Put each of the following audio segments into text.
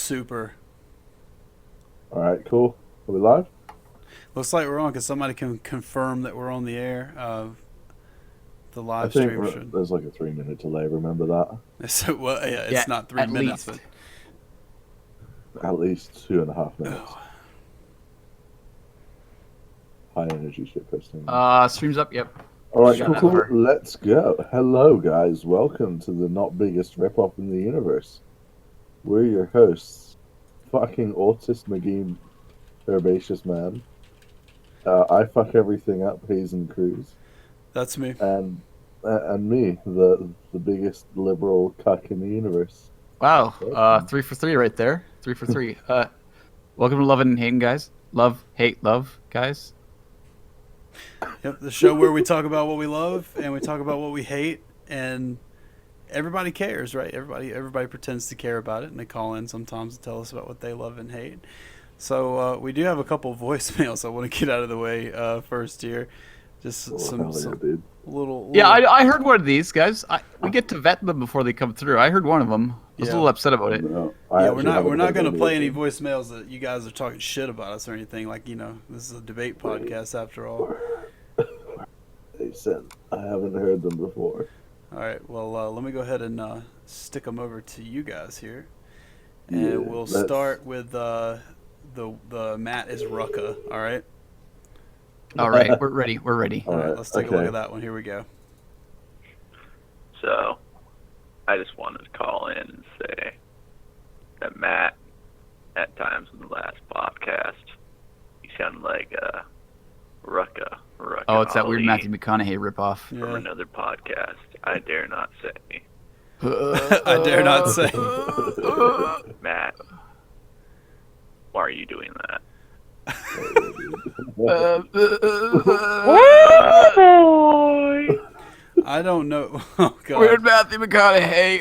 Super. All right, cool. Are we live? Looks like we're on because somebody can confirm that we're on the air. The I live think stream should. there's like a 3-minute delay. Remember that? So, well, yeah, it's Yeah, not 3 at minutes, least. At least 2.5 minutes. Oh. High energy shit posting. Stream's up. Yep. All right, shut cool. over. Let's go. Hello, guys. Welcome to the not biggest ripoff in the universe. We're your hosts, fucking autist McGee, herbaceous man. I fuck everything up, Hazen Cruz, That's me. and me, the biggest liberal cuck in the universe. Wow. 3 for 3 right there. 3 for 3. Welcome to Love and Hating, guys. Love, hate, love, guys. Yep, the show where we talk about what we love and we talk about what we hate, and everybody cares, right? Everybody pretends to care about it, and they call in sometimes to tell us about what they love and hate. So we do have a couple of voicemails I want to get out of the way first here. Just some Dude. little. Yeah, I heard one of these, guys. We get to vet them before they come through. I heard one of them. I was a little upset about it. No, Yeah, we're not going to play any voicemails that you guys are talking shit about us or anything. Like, this is a debate podcast after all. They said I haven't heard them before. All right, well, let me go ahead and stick them over to you guys here, and Yeah, we'll start with the Matt is Rucka. All right. All right, we're ready. We're ready. All right, let's take a look okay. at that one. Here we go. So, I just wanted to call in and say that Matt, at times in the last podcast, he sounded like Rucka Oh, it's that weird Ali Matthew McConaughey ripoff. from Yeah. another podcast. I dare not say. I dare not say. Matt, why are you doing that? I don't know. Oh God. Weird Matthew McConaughey.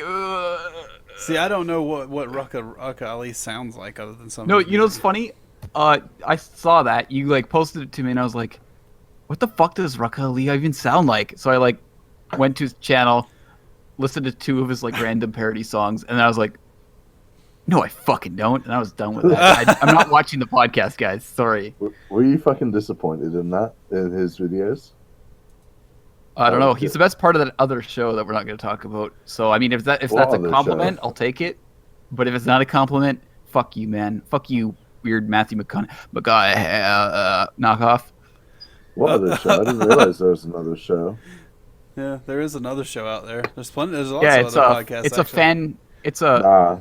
See, I don't know what Rucka Ali sounds like other than something. No, you know what's funny? I saw that you posted it to me, and I was like, "What the fuck does Rucka Ali even sound like?" So I went to his channel, listened to 2 of his random parody songs, and I was like, "No, I fucking don't," and I was done with that. I'm not watching the podcast, guys. Sorry. Were you fucking disappointed in his videos? I don't know. He's the best part of that other show that we're not going to talk about. So I mean, if that's a compliment, I'll take it. But if it's not a compliment, fuck you, man. Fuck you, weird Matthew McConaughey knockoff. What other show? I didn't realize there was another show. Yeah, there is another show out there. There's plenty. There's lots Yeah, of other podcasts. it's a actually. fan. It's a Nah.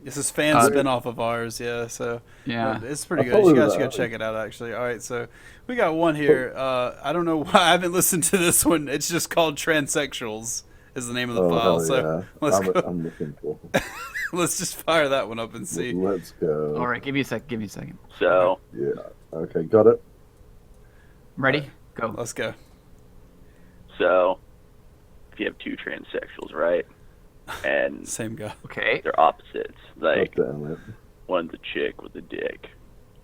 This is fan spin-off of ours, yeah. So yeah. it's pretty I good. You guys followed should go that. check it out, actually. All right, so we got one here. I don't know why I haven't listened to this one. It's just called Transsexuals is the name of the file. Hell So yeah. let's go. I'm looking for. Let's just fire that one up and see. Let's go. All right, give me a second. So, Yeah. Okay, got it. Ready? Go. Let's go. if you have 2 transsexuals, right? And Same guy. Okay. they're opposites. Like, God damn it. one's a chick with a dick.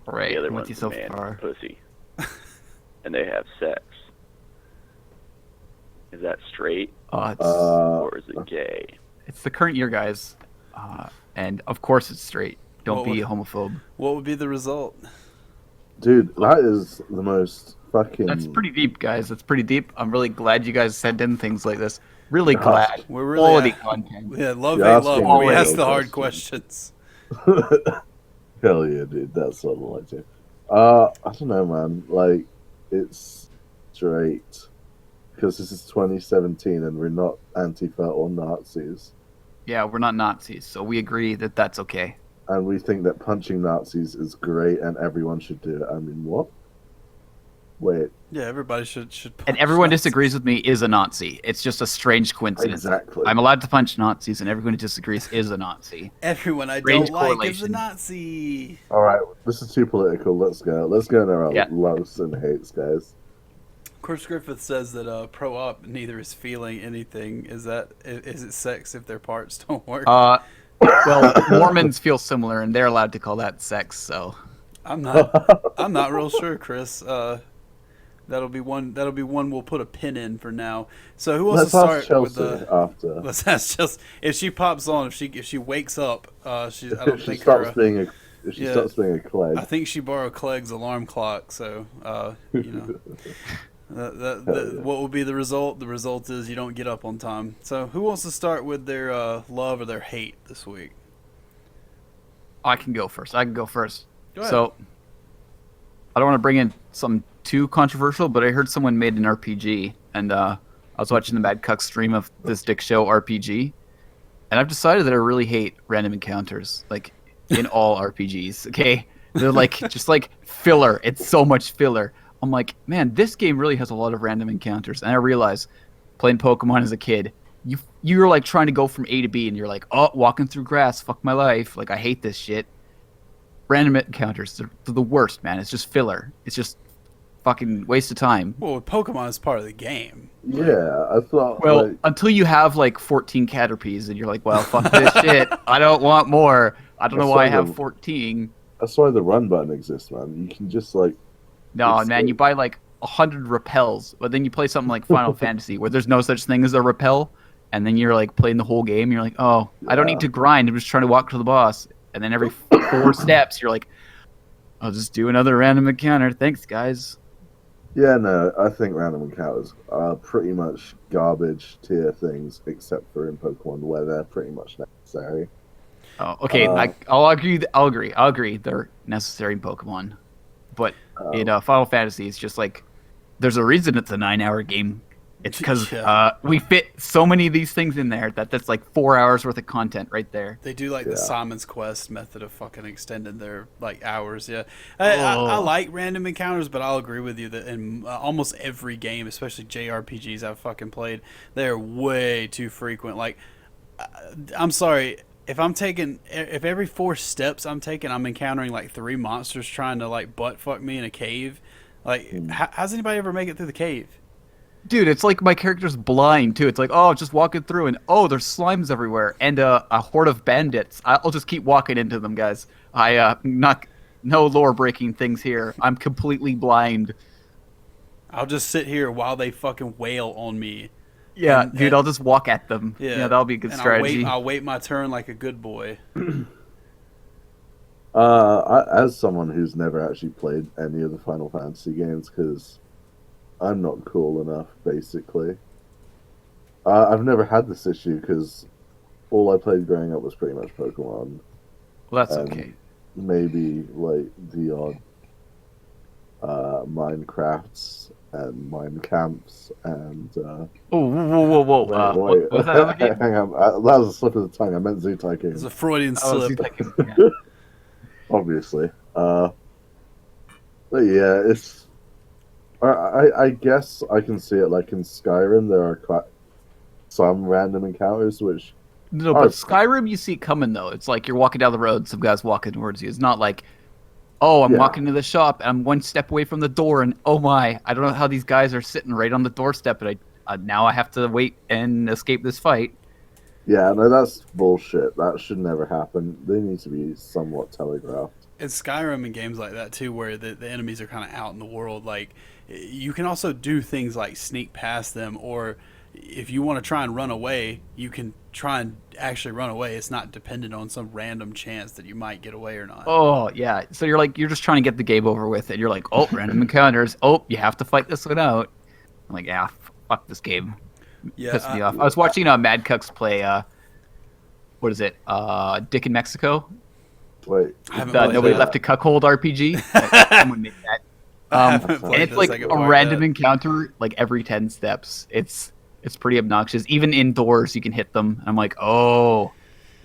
All right. The other I'm one's with a you so man far. with a pussy. And they have sex. Is that straight or is it gay? It's the current year, guys, and of course it's straight. Don't What be would- a homophobe. What would be the result? Dude, that is the most fucking. That's pretty deep, guys. That's pretty deep. I'm really glad you guys sent in things like this. Really glad. We're really Quality content. Yeah, love, You're hate, love. asking Where we quality ask the hard questions. questions. Hell yeah, dude. That's what I like to. I don't know, man. Like, it's straight. Because this is 2017 and we're not Antifa or Nazis. Yeah, we're not Nazis, so we agree that that's okay. And we think that punching Nazis is great and everyone should do it. I mean, what? Wait, Yeah, everybody should. And everyone punch disagrees with me is a Nazi. It's just a strange coincidence. exactly. I'm allowed to punch Nazis, and everyone who disagrees is a Nazi. Everyone I Strange don't like is a correlation. Nazi. All right, this is too political. Let's go. Let's go into our Yeah. loves and hates, guys. Chris Griffith says that pro-op neither is feeling anything. Is it sex if their parts don't work? Well, Mormons feel similar, and they're allowed to call that sex. So I'm not real sure, Chris. That'll be one. That'll be one we'll put a pin in for now. So who wants Let's to start ask Chelsea with after. Let's ask Chelsea if she pops on. If she wakes up, she. I don't If she think stops her. being a if she yeah. stops being a Clegg. I think she borrowed Clegg's alarm clock. So you know, what will be the result? The result is you don't get up on time. So who wants to start with their love or their hate this week? I can go first. Go ahead. So, I don't want to bring in something too controversial, but I heard someone made an RPG, and I was watching the Mad Cuck stream of this Dick Show RPG, and I've decided that I really hate random encounters, like, in all RPGs, okay? They're like, just like filler. It's so much filler. I'm like, man, this game really has a lot of random encounters, and I realize, playing Pokemon as a kid, you're like trying to go from A to B, and you're like, oh, walking through grass, fuck my life. Like, I hate this shit. Random encounters, they're the worst, man. It's just filler. It's just fucking waste of time. Well, Pokemon is part of the game. Yeah, I thought. Well, like, until you have like 14 Caterpies, and you're like, well, fuck this shit. I don't want more. I don't know why I have 14. that's why the run button exists, man. You can just like. No, It's man, like- you buy like 100 repels, but then you play something like Final Fantasy, where there's no such thing as a repel, and then you're like playing the whole game. And you're like, oh, I don't Yeah. need to grind. I'm just trying to walk to the boss. And then every 4 steps, you're like, I'll just do another random encounter. Thanks, guys. Yeah, no, I think random encounters are pretty much garbage tier things, except for in Pokemon where they're pretty much necessary. Oh, okay. I'll agree. I'll agree. They're necessary in Pokemon, but in Final Fantasy, it's just like there's a reason it's a 9-hour game. It's because Yeah. we fit so many of these things in there that's like 4 hours worth of content right there. They do like the Yeah. Simon's Quest method of fucking extending their like hours. Yeah, I like random encounters, but I'll agree with you that in almost every game, especially JRPGs I've fucking played, they're way too frequent. Like, I'm sorry. If every 4 steps I'm taking, I'm encountering like 3 monsters trying to like butt fuck me in a cave. Like, how's anybody ever make it through the cave? Dude, it's like my character's blind too. It's like, oh, just walking through, and oh, there's slimes everywhere, and a horde of bandits. I'll just keep walking into them, guys. No lore breaking things here. I'm completely blind. I'll just sit here while they fucking wail on me. Yeah, And- dude, I'll just walk at them. Yeah, That'll be a good and strategy. I'll wait my turn like a good boy. As someone who's never actually played any of the Final Fantasy games, because I'm not cool enough, basically. I've never had this issue because all I played growing up was pretty much Pokemon. Well, that's and okay. Maybe like the odd Minecrafts and Mine Camps and. Oh, whoa! Wait. What was that other game? Hang on, that was a slip of the tongue. I meant Zoo Tycoon. It's a Freudian Oh, slip. yeah. Obviously. But yeah, it's. I guess I can see it like in Skyrim. There are quite some random encounters which. No, but Skyrim, you see it coming though. It's like you're walking down the road, some guy's walking towards you. It's not like, oh, I'm Yeah. walking to the shop, and I'm 1 step away from the door, and oh my, I don't know how these guys are sitting right on the doorstep, and now I have to wait and escape this fight. Yeah, no, that's bullshit. That should never happen. They need to be somewhat telegraphed. It's Skyrim and games like that too, where the enemies are kind of out in the world. Like, you can also do things like sneak past them, or if you want to try and run away, you can try and actually run away. It's not dependent on some random chance that you might get away or not. Oh yeah, so you're just trying to get the game over with, and you're like, oh, random encounters. Oh, you have to fight this one out. I'm like, yeah, fuck this game. Yeah, Pissed me off. I was watching Mad Cucks play. What is it? Dick in Mexico. Wait, I haven't The played Nobody that. Left a Cuckold RPG. Someone made that. I haven't And played it's the like second a part random yet. encounter like every 10 steps. It's pretty obnoxious. Even indoors, you can hit them. And I'm like, oh,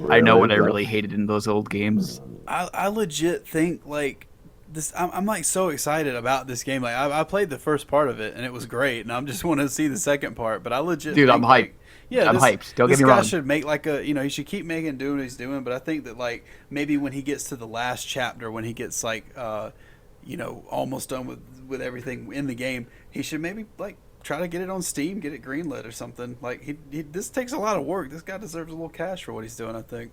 I know what I really hated in those old games. I legit think like this. I'm like so excited about this game. Like I played the first part of it and it was great, and I just want to see the second part. But I legit, Dude, think, I'm hyped. like, yeah, I'm hyped. Don't this get me guy wrong. should make like a, he should keep making and doing what he's doing. But I think that like maybe when he gets to the last chapter, when he gets like almost done with everything in the game, he should maybe like try to get it on Steam, get it greenlit or something. Like he this takes a lot of work. This guy deserves a little cash for what he's doing, I think.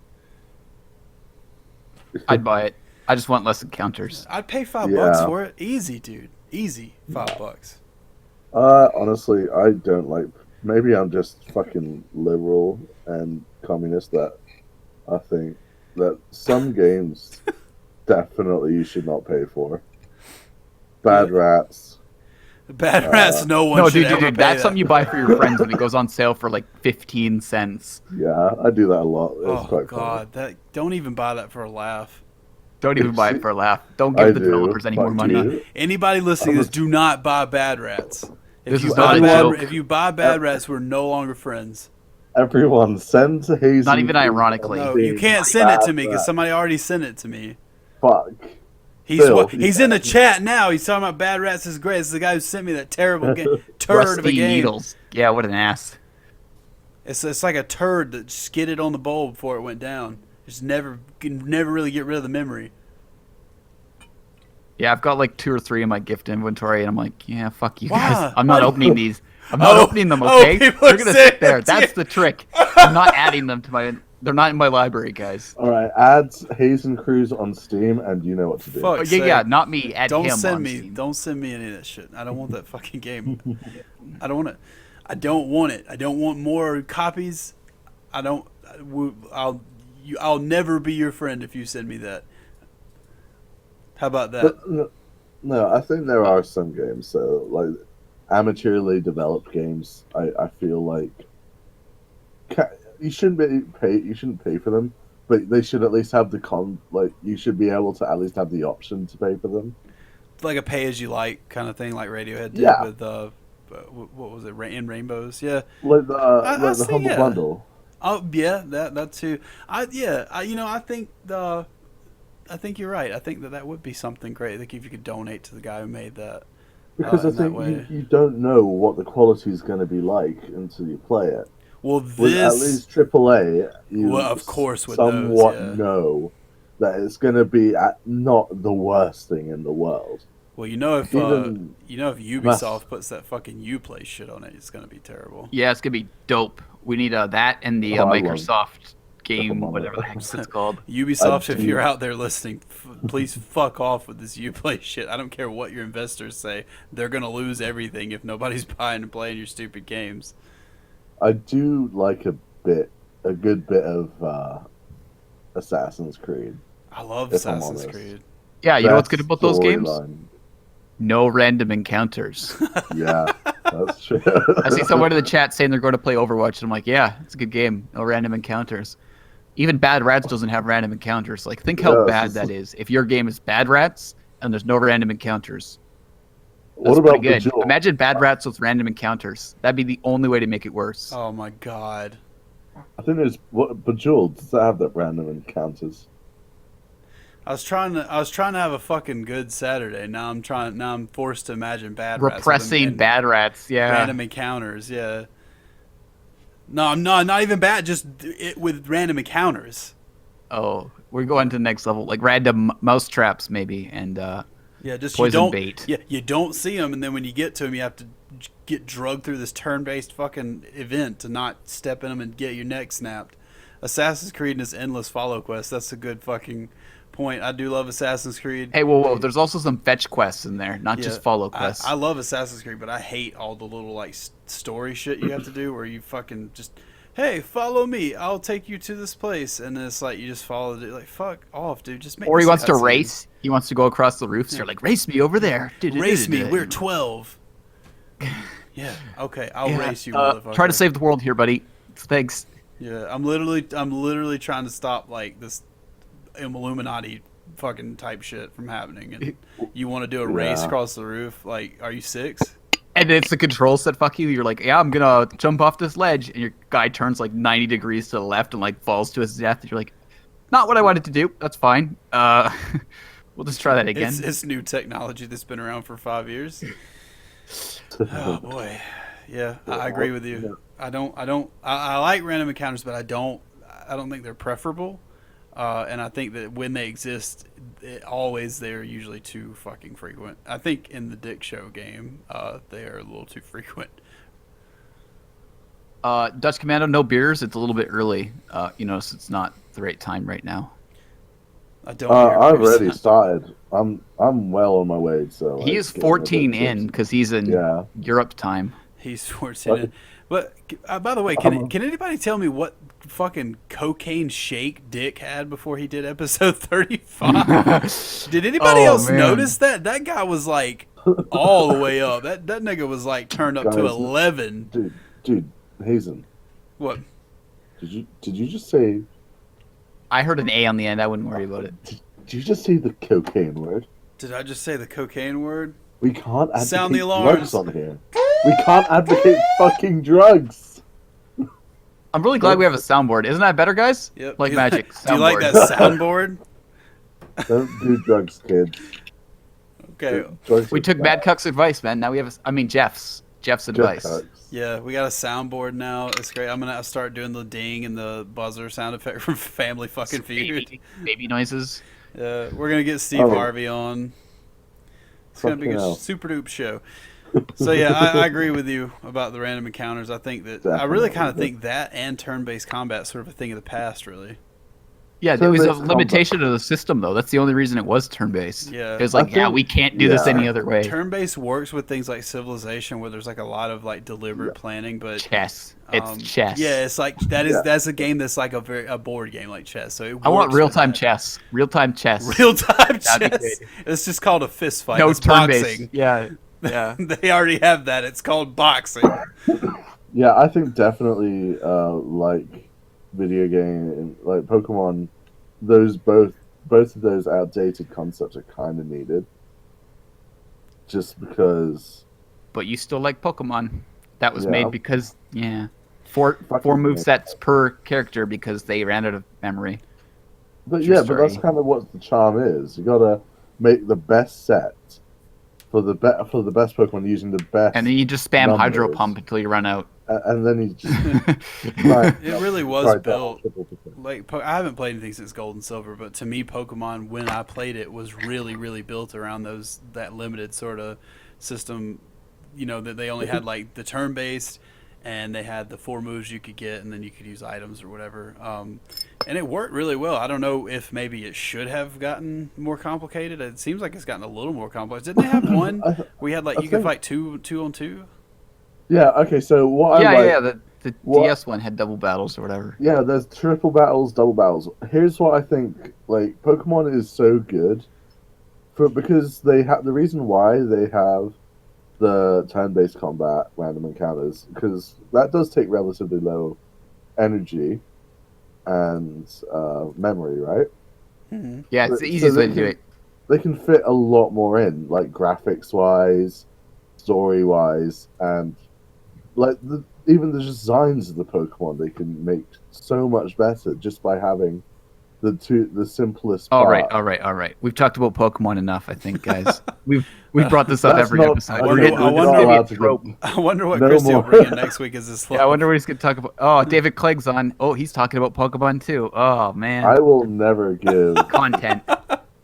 I'd buy it. I just want less encounters. I'd pay $5 Yeah. for it. Easy, dude. Easy. $5. Honestly, I don't like. Maybe I'm just fucking liberal and communist that I think that some games definitely you should not pay for. Bad Yeah. Rats. Bad Rats, no one No, should dude, ever dude, pay that's that. something you buy for your friends when it goes on sale for like 15 cents. Yeah, I do that a lot. It's Oh quite God, that don't even buy that for a laugh. Don't even buy it for a laugh. Don't I give the do. developers any more Fuck Do money. not, anybody listening to this, do not buy Bad Rats. This is not a joke. If you buy Bad Rats, we're no longer friends. Everyone, send to Hazy. Not even ironically. No, you can't send it to me because somebody already sent it to me. Fuck. He's Phil, he's in the chat now. He's talking about Bad Rats is great. It's the guy who sent me that terrible turd of a Rusty game. needles. Yeah, what an ass. It's like a turd that skidded on the bowl before it went down. Just never really get rid of the memory. Yeah, I've got like 2 or 3 in my gift inventory, and I'm like, yeah, fuck you Wow. guys. I'm not opening these. I'm not opening them, Oh, okay? people They're are gonna saying sit there. that That's too. the trick. I'm not adding them to my. They're not in my library, guys. All right, add Hazen Cruise on Steam, and you know what to do. Fuck. Oh, yeah, not me. Add Don't him send on me. Steam. Don't send me any of that shit. I don't want that fucking game. I don't want it. I don't want it. I don't want more copies. I don't. I'll never be your friend if you send me that. How about that? But, no, I think there are some games, so like amateurly developed games. I feel like you shouldn't pay for them, but they should at least have like you should be able to at least have the option to pay for them. Like a pay as you like kind of thing, like Radiohead did Yeah. with what was it? In Rainbows, yeah. Like the I the see, Humble yeah. Bundle. Oh yeah, that too. I think you're right. I think that would be something great. Like if you could donate to the guy who made that. Because I in that think way. you don't know what the quality is going to be like until you play it. Well, With at least AAA, you Well, of course with somewhat those, yeah. know that it's going to be not the worst thing in the world. Well, if Even if Ubisoft puts that fucking Uplay shit on it, it's gonna be terrible. Yeah, it's gonna be dope. We need that and the Oh, I love Microsoft game, Pokemon. whatever the heck it's called. Ubisoft, if do. you're out there listening, please fuck off with this Uplay shit. I don't care what your investors say; they're gonna lose everything if nobody's buying and playing your stupid games. I do like a good bit of Assassin's Creed. I love If I'm Assassin's honest. Creed. Yeah, you know what's That good about those games? storyline. No random encounters. Yeah, that's true. I see someone in the chat saying they're going to play Overwatch, and I'm like, yeah, it's a good game. No random encounters. Even Bad Rats doesn't have random encounters. Like, think how Yeah, bad it's that just- is. If your game is Bad Rats and there's no random encounters, What that's about pretty good. Bejeweled? Imagine Bad Rats with random encounters. That'd be the only way to make it worse. Oh my god! I think there's Bejeweled. Does that have that random encounters? I was trying to have a fucking good Saturday. Now I'm forced to imagine Bad Rats with Repressing and Bad Rats, yeah. random encounters. Yeah. No, I'm not even bad. Just with random encounters. Oh, we're going to the next level. Like random mouse traps, maybe, and Yeah, just poison you don't, bait. Yeah, you don't see them, and then when you get to them, you have to get drugged through this turn-based fucking event to not step in them and get your neck snapped. Assassin's Creed and its endless follow quest. That's a good fucking point. I do love Assassin's Creed. Hey, whoa! There's also some fetch quests in there, not Yeah, just follow quests. I love Assassin's Creed, but I hate all the little like story shit you have to do where you fucking just, hey, follow me, I'll take you to this place, and then it's like you just follow it. Like fuck off, dude. Just make. Or he this wants to cutscene. race. He wants to go across the roof. So you're like, race me over there. Race me. We're 12. Yeah. Okay. I'll race you, motherfucker. Try to save the world here, buddy. Thanks. Yeah. I'm literally trying to stop like this Illuminati fucking type shit from happening, and you want to do a race Yeah. across the roof? Like, are you 6? And it's the controls that fuck you. You're like, yeah, I'm gonna jump off this ledge, and your guy turns like 90 degrees to the left and like falls to his death. And you're like, not what I wanted to do. That's fine. We'll just try that again. It's new technology that's been around for 5 years. Oh boy, yeah, I agree with you. I like random encounters, but I don't think they're preferable. And I think that when they exist, they're usually too fucking frequent. I think in the Dick Show game, they are a little too frequent. Dutch Commando, no beers. It's a little bit early. So it's not the right time right now. I don't hear I've your already sound. started. I'm well on my way. So He like, is getting a bit 14 in tipsy. because he's in Yeah. Europe time. He's 14 in. But by the way, can anybody tell me what fucking cocaine shake Dick had before he did episode 35? Did anybody Oh, else man. notice that? That guy was like all the way up. That nigga was like turned up to Guys, 11. Dude, Hazen, What? did you just say? I heard an A on the end. I wouldn't worry about it. Did you just say the cocaine word? Did I just say the cocaine word? We can't advocate Sound the alarms. drugs on here. We can't advocate fucking drugs. I'm really glad we have a soundboard. Isn't that better, guys? Yep. Like Do you- magic. Do you like soundboard. that soundboard? Don't do drugs, kids. Okay. Drugs We are took bad. Mad Cuck's advice, man. Now we have. Jeff's Just advice. drugs. Yeah, we got a soundboard now. It's great. I'm gonna start doing the ding and the buzzer sound effect from Family Fucking Feud. Baby noises. We're gonna get Steve Oh. Harvey on. It's gonna be Fucking a hell. super dupe show. So yeah, I agree with you about the random encounters. I think that I really kind of Definitely. think that and turn-based combat sort of a thing of the past, really. Yeah, there was a Turn-based limitation of the system, though. That's the only reason it was turn-based. Yeah. It was I like, yeah, think- we can't do this yeah. any other way. Turn-based works with things like Civilization, where there's like a lot of like deliberate planning, but Chess. It's chess. Yeah, it's like that's Yeah. a game that's like a board game like chess. So it I want works for real-time that. chess. Real-time chess. Real-time That'd be chess. It's just called a fist fight. No It's turn-based. boxing. Yeah. Yeah. They already have that. It's called boxing. Yeah, I think definitely like video game, like Pokemon. Those both of those outdated concepts are kind of needed. Just because. But you still like Pokemon. That was Yeah. made because, four Fucking move yeah. sets per character because they ran out of memory. But True yeah, but that's story. kind of what the charm is. You gotta make the best set for the best Pokemon using the best, And then you just spam Hydro Numbers. Pump until you run out. and then you just try- It really was try built double, triple. like I haven't played anything since Gold and Silver, but to me, Pokemon when I played it was really, really built around that limited sort of system. You know that they only had like the turn based, and they had the 4 moves you could get, and then you could use items or whatever. And it worked really well. I don't know if maybe it should have gotten more complicated. It seems like it's gotten a little more complex. Didn't they have one where you had like I you could think- fight two on two? Yeah. Okay. So what Yeah, I like, yeah, the what- DS one had double battles or whatever. yeah, there's triple battles, double battles. Here's what I think. Like Pokemon is so good, because they have the reason why they have the turn-based combat random encounters, because that does take relatively low energy and memory, right? Mm-hmm. Yeah, it's So the easiest way they to do can- it. They can fit a lot more in, like graphics wise, story wise, and like even the designs of the Pokemon they can make so much better just by having the simplest. All part. right, all right. We've talked about Pokemon enough, I think, guys. We've brought this up That's every not- episode. I We're wonder- getting- I this wonder- is gonna be a allowed to trope. go- I wonder what No Christie will more. bring in next week as his Yeah, I wonder what he's gonna talk about. Oh, David Clegg's on. Oh, he's talking about Pokemon too. Oh man, I will never give. content.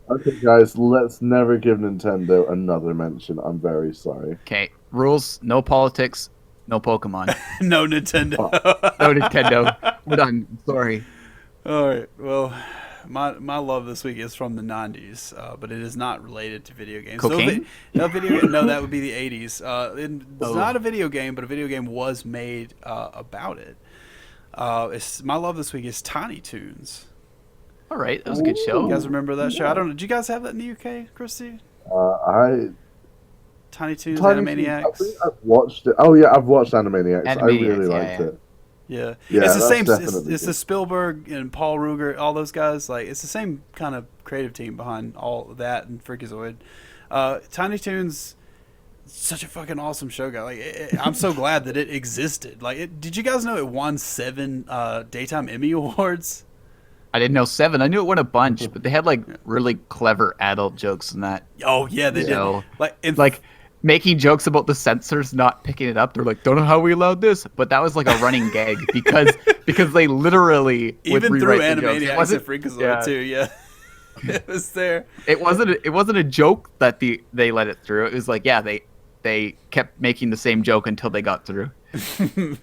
Okay, guys, let's never give Nintendo another mention. I'm very sorry. Okay, rules: no politics, no Pokemon, No Nintendo. no Nintendo. We're done. Sorry. All right. Well, my love this week is from the 90s, but it is not related to video games. Cocaine? No video. No, that would be the 80s. It's Oh. not a video game, but a video game was made about it. My love this week is Tiny Toons. All right, that was a good show. You guys remember that show? I don't know. Did you guys have that in the UK, Christy? Tiny Toons, I Animaniacs. think I've watched it. Oh yeah, I've watched Animaniacs. I really Animaniacs, yeah, liked yeah. it. Yeah, Yeah, it's the that's same. definitely It's the good. Spielberg and Paul Ruger, all those guys. Like it's the same kind of creative team behind all of that and Freakazoid. Tiny Toons, such a fucking awesome show, guy. Like I'm so glad that it existed. Like, did you guys know it won 7 daytime Emmy awards? I didn't know 7. I knew it won a bunch, but they had like really clever adult jokes in that. Oh yeah, they So, did. Like, in, Like making jokes about the censors not picking it up. They're like, don't know how we allowed this, but that was like a running gag because they literally would even through rewrite the jokes. It Animaniacs wasn't- and Freakazoid yeah. too. Yeah, it was there. It wasn't a joke that they let it through. It was like, yeah, they kept making the same joke until they got through.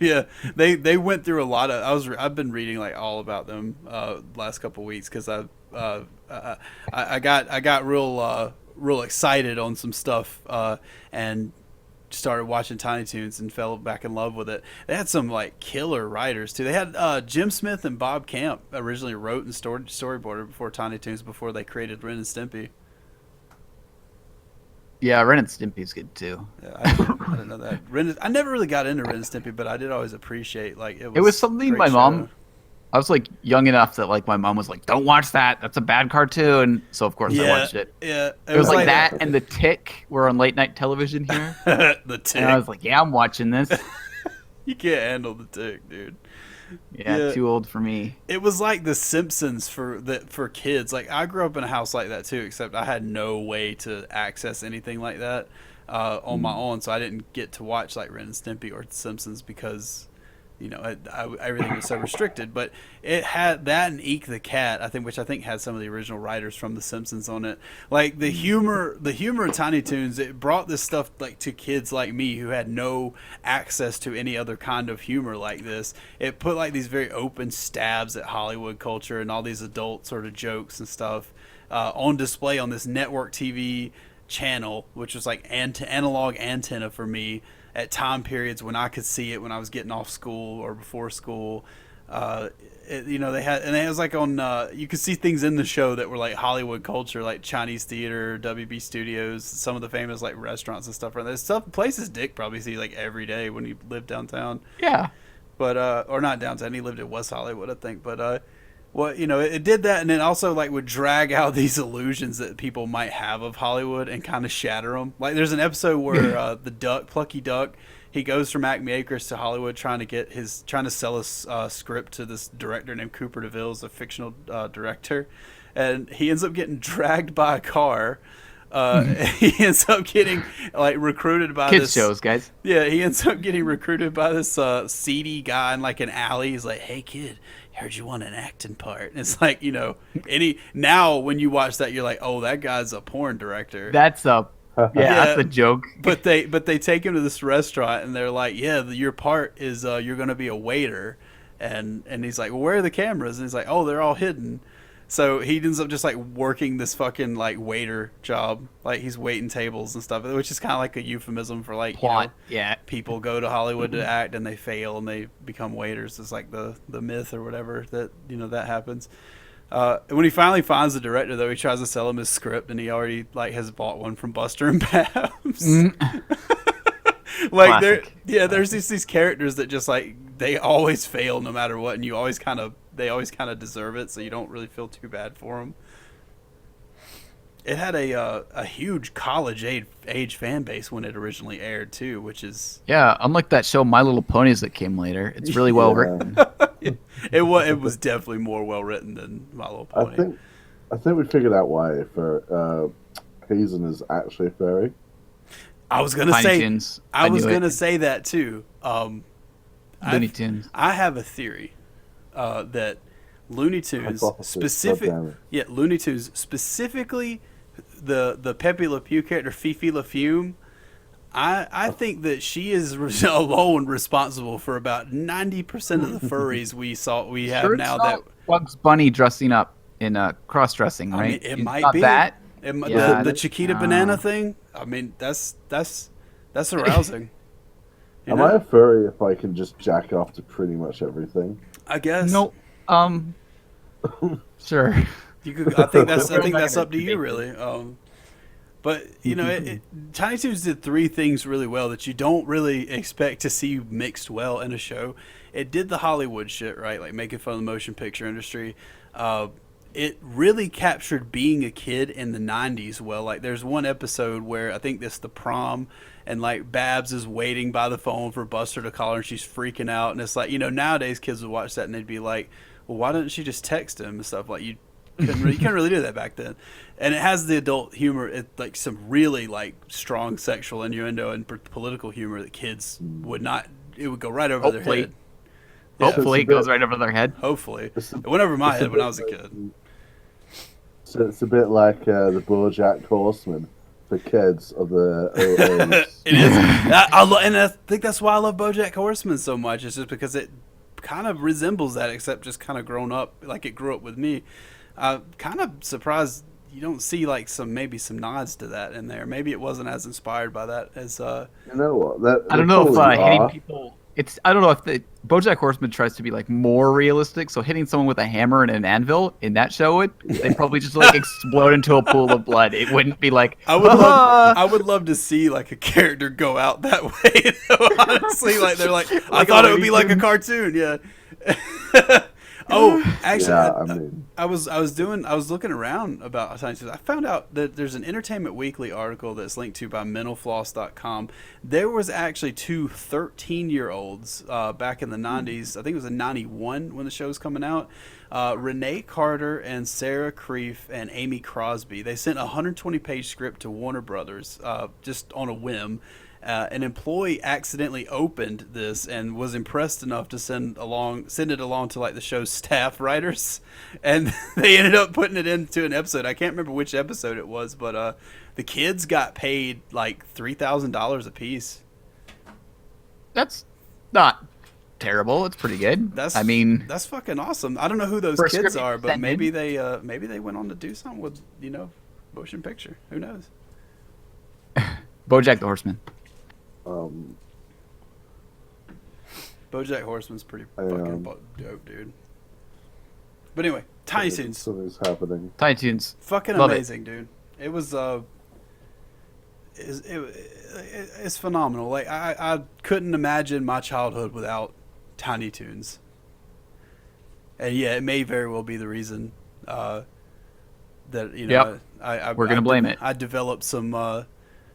Yeah, they went through a lot of. I've been reading like all about them last couple weeks because I got real excited on some stuff and started watching Tiny Toons and fell back in love with it. They had some like killer writers too. They had Jim Smith and Bob Camp originally wrote and storyboarded before Tiny Toons before they created Ren and Stimpy. Yeah, Ren and Stimpy's good too. Yeah, I didn't know that. I never really got into Ren and Stimpy, but I did always appreciate like it was something my mom. I was like young enough that like my mom was like, "Don't watch that. That's a bad cartoon." So of course I watched it. Yeah, it was like that and The Tick were on late night television here. The Tick. And I was like, "Yeah, I'm watching this." You can't handle The Tick, dude. Yeah, too old for me. It was like The Simpsons for kids. Like I grew up in a house like that too, except I had no way to access anything like that on my own, so I didn't get to watch like Ren and Stimpy or The Simpsons because everything was so restricted. But it had that and Eek the Cat, which I think had some of the original writers from The Simpsons on it. Like the humor of Tiny Toons, it brought this stuff like to kids like me who had no access to any other kind of humor like this. It put like these very open stabs at Hollywood culture and all these adult sort of jokes and stuff on display on this network TV channel, which was like analog antenna for me at time periods when I could see it when I was getting off school or before school. They had, and it was like on, you could see things in the show that were like Hollywood culture, like Chinese theater, WB Studios, some of the famous like restaurants and stuff. There's stuff, places Dick probably see like every day when he lived downtown. Yeah. But, or not downtown, he lived in West Hollywood, I think. But, it did that, and then also like would drag out these illusions that people might have of Hollywood and kind of shatter them. Like there's an episode where the Plucky Duck, he goes from Acme Acres to Hollywood trying to sell a script to this director named Cooper DeVille, a fictional director, and he ends up getting dragged by a car. He ends up getting like recruited by kids shows, guys. Yeah, he ends up getting recruited by this seedy guy in like an alley. He's like, "Hey kid, heard you want an acting part." And it's like, now when you watch that, you're like, "Oh, that guy's a porn director." That's that's a joke. But they take him to this restaurant and they're like, "Yeah, your part is you're going to be a waiter." And he's like, "Well, where are the cameras?" And he's like, "Oh, they're all hidden." So he ends up just like working this fucking like waiter job, like he's waiting tables and stuff, which is kind of like a euphemism for like plot. People go to Hollywood to act and they fail and they become waiters. It's like the myth or whatever that that happens. When he finally finds the director, though, he tries to sell him his script and he already like has bought one from Buster and Babs. Like there's these characters that just like they always fail no matter what, and they always kind of deserve it, so you don't really feel too bad for them. It had a huge college age fan base when it originally aired too, which is unlike that show My Little Ponies that came later. It's really well written. It was definitely more well written than My Little Pony. I think we figured out why for Hazen is actually a furry. I was gonna say that too. Looney Tunes. I have a theory that Looney Tunes Looney Tunes specifically the Pepe Le Pew character Fifi Le Fume. I think that she is alone responsible for about 90% of the furries we have now. That Bugs Bunny dressing up in cross-dressing, right? I mean, it might be that. The Chiquita banana thing. I mean, that's arousing. Am I a furry if I can just jack off to pretty much everything? I guess. No. Sure. You could. I think that's up to you, really. But Tiny Toons did three things really well that you don't really expect to see mixed well in a show. It did the Hollywood shit, right? Like making fun of the motion picture industry. It really captured being a kid in the 90s well. Like there's one episode where I think this the prom, and like Babs is waiting by the phone for Buster to call her and she's freaking out, and it's like, nowadays kids would watch that and they'd be like, well, why didn't she just text him and stuff? Like you couldn't really do that back then. And it has the adult humor, like some really like strong sexual innuendo and political humor that kids would not. It would go right over their head. Hopefully, it goes right over their head. Hopefully, it went over my head when I was a kid. So it's a bit like the BoJack Horseman. the kids of the OOs. It is. And I think that's why I love BoJack Horseman so much. It's just because it kind of resembles that, except just kind of grown up, like it grew up with me. Kind of surprised you don't see like maybe some nods to that in there. Maybe it wasn't as inspired by that as. You know what? I don't know if hitting people. I don't know if the BoJack Horseman tries to be like more realistic. So hitting someone with a hammer and an anvil in that show, they'd probably just like explode into a pool of blood. It wouldn't be like. I would love to see like a character go out that way. Honestly, like they're like, I thought it would be like a cartoon. Yeah. Oh, actually, Yeah, I was looking around about Tiny Toons. I found out that there's an Entertainment Weekly article that's linked to by mentalfloss.com. There was actually two 13-year-olds back in the 90s. I think it was in 91 when the show was coming out. Renee Carter and Sarah Creef and Amy Crosby. They sent a 120-page script to Warner Brothers just on a whim. An employee accidentally opened this and was impressed enough to send it along to like the show's staff writers, and they ended up putting it into an episode. I can't remember which episode it was, but the kids got paid like $3,000 a piece. That's not terrible. It's pretty good. That's fucking awesome. I don't know who those kids are, but maybe they went on to do something with motion picture. Who knows? BoJack the Horseman. BoJack Horseman's pretty fucking dope, dude. But anyway, Tiny Toons. Something's happening. Tiny Toons. Fucking Love amazing, dude. It was it's phenomenal. Like I couldn't imagine my childhood without Tiny Toons. And yeah, it may very well be the reason that Yep. We're gonna blame it. I developed some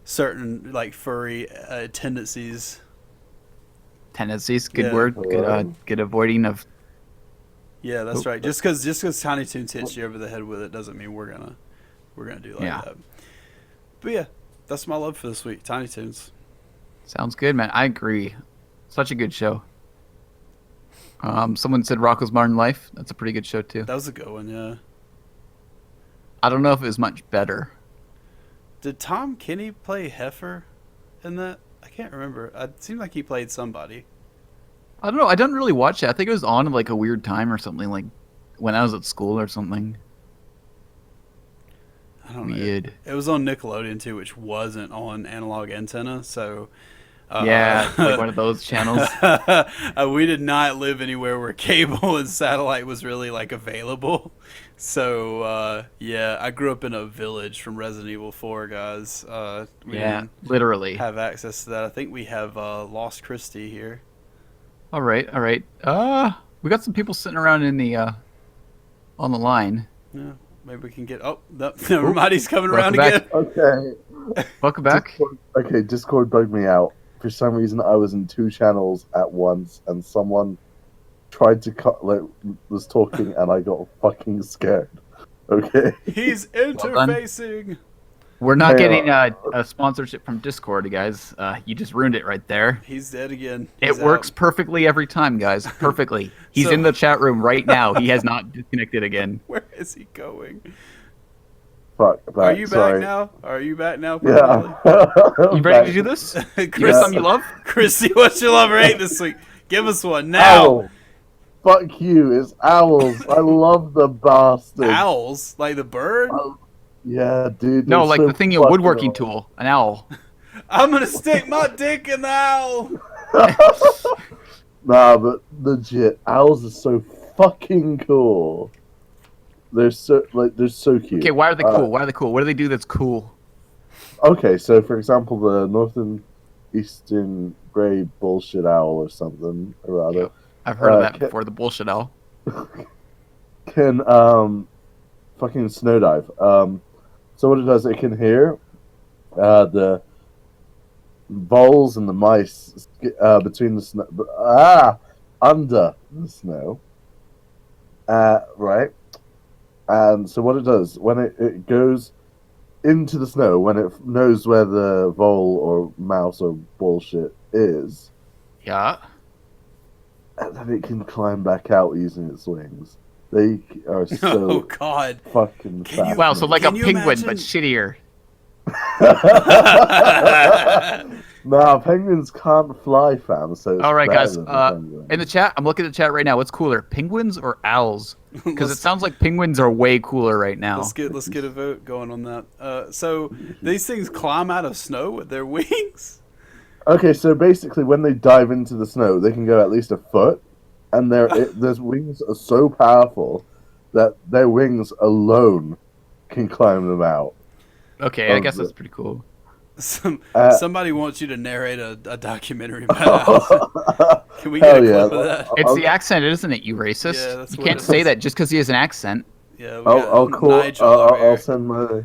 certain like furry tendencies. Good Yeah. word. Good avoiding of. Yeah, that's right. Just because Tiny Toons hits you over the head with it doesn't mean we're gonna do like that. But yeah, that's my love for this week. Tiny Toons. Sounds good, man. I agree. Such a good show. Someone said Rocko's Modern Life. That's a pretty good show too. That was a good one. Yeah. I don't know if it was much better. Did Tom Kenny play Heifer in that? I can't remember. It seemed like he played somebody. I don't know. I didn't really watch it. I think it was on like a weird time or something, like when I was at school or something. I don't know. Weird. It was on Nickelodeon too, which wasn't on Analog Antenna. So yeah, like one of those channels. We did not live anywhere where cable and satellite was really like available. So yeah, I grew up in a village from Resident Evil 4, guys. We didn't literally have access to that. I think we have lost Christie here. All right. We got some people sitting around in the on the line. Yeah, maybe we can get. Oh, never mind. He's coming around back. again. Okay. Welcome back. Discord bugged me out. For some reason, I was in two channels at once, and someone tried to was talking, and I got fucking scared. Okay. He's interfacing. We're not getting a sponsorship from Discord, guys. You just ruined it right there. He's dead again. It works perfectly every time, guys. Perfectly. He's in the chat room right now. He has not disconnected again. Where is he going? Fuck. Are you back now? Are you back now? Yeah. You ready to do this? Chris, something you love? Christy, what's your love or hate this week? Give us one now. Owl. Fuck you. It's owls. I love the bastard. Owls? Like the bird? Yeah, dude. No, like so the thing, a woodworking tool. An owl. I'm gonna stick my dick in the owl. Nah, but legit, owls are so fucking cool. They're so cute. Okay, why are they cool? Why are they cool? What do they do that's cool? Okay, so for example, the northern eastern grey bullshit owl or something or other. Yeah, I've heard of that before. The bullshit owl can fucking snowdive. So what it does, it can hear the voles and the mice between the snow, under the snow. Right. And so what it does, when it goes into the snow, when it knows where the vole or mouse or bullshit is, yeah, and then it can climb back out using its wings. They are so God. fucking fast. Wow, so like a Can you penguin, imagine- but shittier. Nah, penguins can't fly, fam. So it's All right, better guys. than the penguin. In the chat, I'm looking at the chat right now. What's cooler, penguins or owls? Because it sounds like penguins are way cooler right now. Let's get a vote going on that. So these things climb out of snow with their wings. Okay, so basically, when they dive into the snow, they can go at least a foot, and their wings are so powerful that their wings alone can climb them out. Okay, I guess that's pretty cool. Somebody wants you to narrate a documentary about owls. Can we get a clip of that? It's the accent, isn't it? You racist. Yeah, that's you what can't it say is. that just because he has an accent. Yeah, we I'll got call. Nigel over here. I'll send my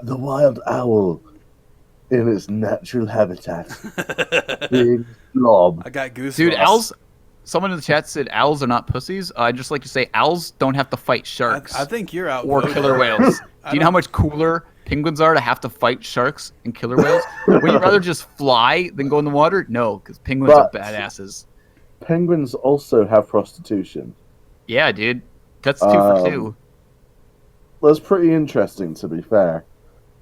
the wild owl in its natural habitat. Big blob. I got goosebumps. Dude, owls. Someone in the chat said owls are not pussies. I'd just like to say owls don't have to fight sharks I think you're out. or killer whales. Do you know how much cooler penguins are to have to fight sharks and killer whales? Would you rather just fly than go in the water? No, because penguins are But- badasses. Penguins also have prostitution. Yeah, dude. That's 2 for 2. That's pretty interesting, to be fair.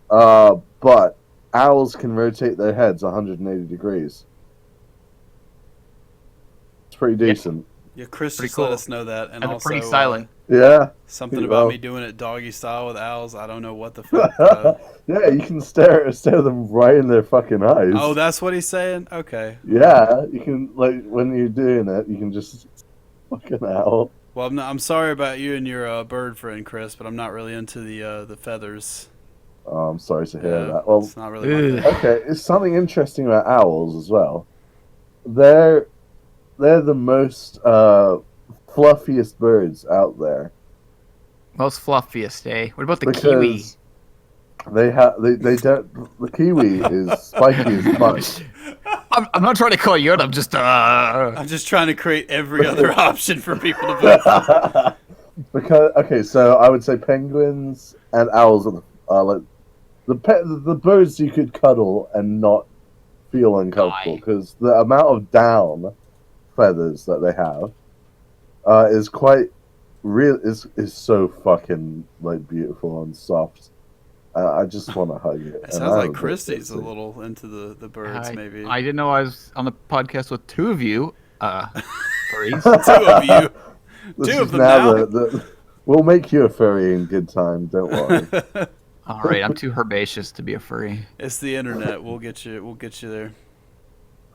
But owls can rotate their heads 180 degrees. It's pretty decent. Yeah, Chris Pretty just let cool. us know that, And also they're pretty silent. Yeah. something Pretty about well. me doing it doggy style with owls. I don't know what the fuck. Yeah, you can stare them right in their fucking eyes. Oh, that's what he's saying. Okay. Yeah, you can, like, when you're doing it, you can just fucking owl. Well, I'm sorry about you and your bird friend, Chris, but I'm not really into the feathers. Oh, I'm sorry to hear Yeah, that. Well, it's not really my thing. okay, it's something interesting about owls as well. They're the most fluffiest birds out there Most fluffiest, eh? What about the kiwi? because they don't. The kiwi is spiky as fuck. I'm not trying to call you out. I'm just I'm just trying to create every other option for people to vote for. Because okay, so I would say penguins and owls are like the birds you could cuddle and not feel uncomfortable Die. because the amount of down feathers that they have is quite real. Is so fucking like beautiful and soft. I just want to hug it. It sounds like Christie's a little into the birds, maybe. I didn't know I was on the podcast with 2 of you. Furries. 2 of you. 2 of them now. We'll make you a furry in good time. Don't worry. All right, I'm too herbaceous to be a furry. It's the internet. We'll get you there.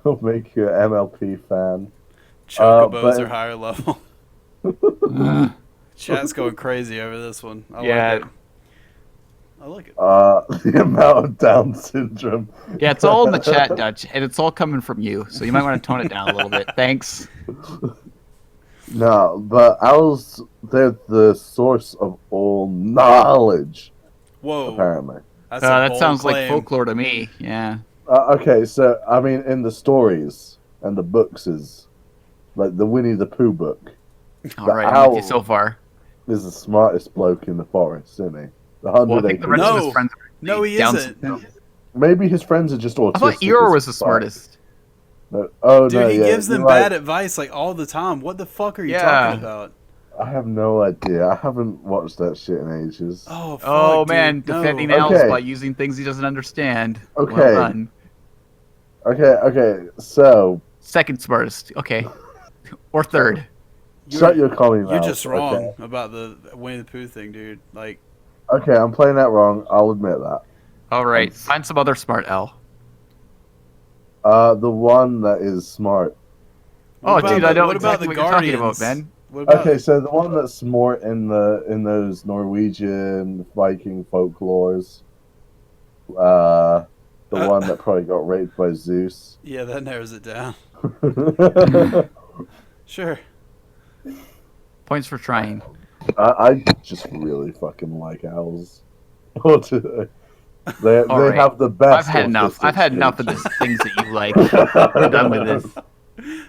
We'll make you an MLP fan. Chocobos are higher level. Chat's going crazy over this one. I like it. The amount of Down syndrome. Yeah, it's all in the chat, Dutch, and it's all coming from you, so you might want to tone it down a little bit. Thanks. No, but owls, they're the source of all knowledge, Whoa. apparently. That's a That bold sounds like claim. folklore to me. Yeah. Okay, so, I mean, in the stories and the books is, like, the Winnie the Pooh book All right, I'm with you owl. so far. is the smartest bloke in the forest, isn't he? The Well, I 100 think the acre. rest of No. his friends are No, he Down isn't. syndrome. Maybe his friends are just autistic. I thought Eeyore as was the fuck. smartest. No. Oh, Dude, no, he yeah, gives them you're bad right. advice like all the time. What the fuck are you Yeah. talking about? I have no idea. I haven't watched that shit in ages. Oh, fuck, Oh dude, man, no. defending Okay. owls by using things he doesn't understand. Okay. Well done. Okay, so Second smartest. Okay. Or third. shut your commie mouth. You're just wrong Okay? about the Winnie the Pooh thing, dude. Like, Okay, I'm playing that wrong. I'll admit that. All right. Find some other smart owl. The one that is smart. Oh, what dude, about I know what about exactly the what you're talking Guardians? about, man. What about Okay, so the one that's smart in those Norwegian Viking folklores. The one that probably got raped by Zeus. Yeah, that narrows it down. Sure. Points for trying. I just really fucking like owls. They right. have the best. I've had enough. autistic I've had enough of speech. this things that you like. We're done with this.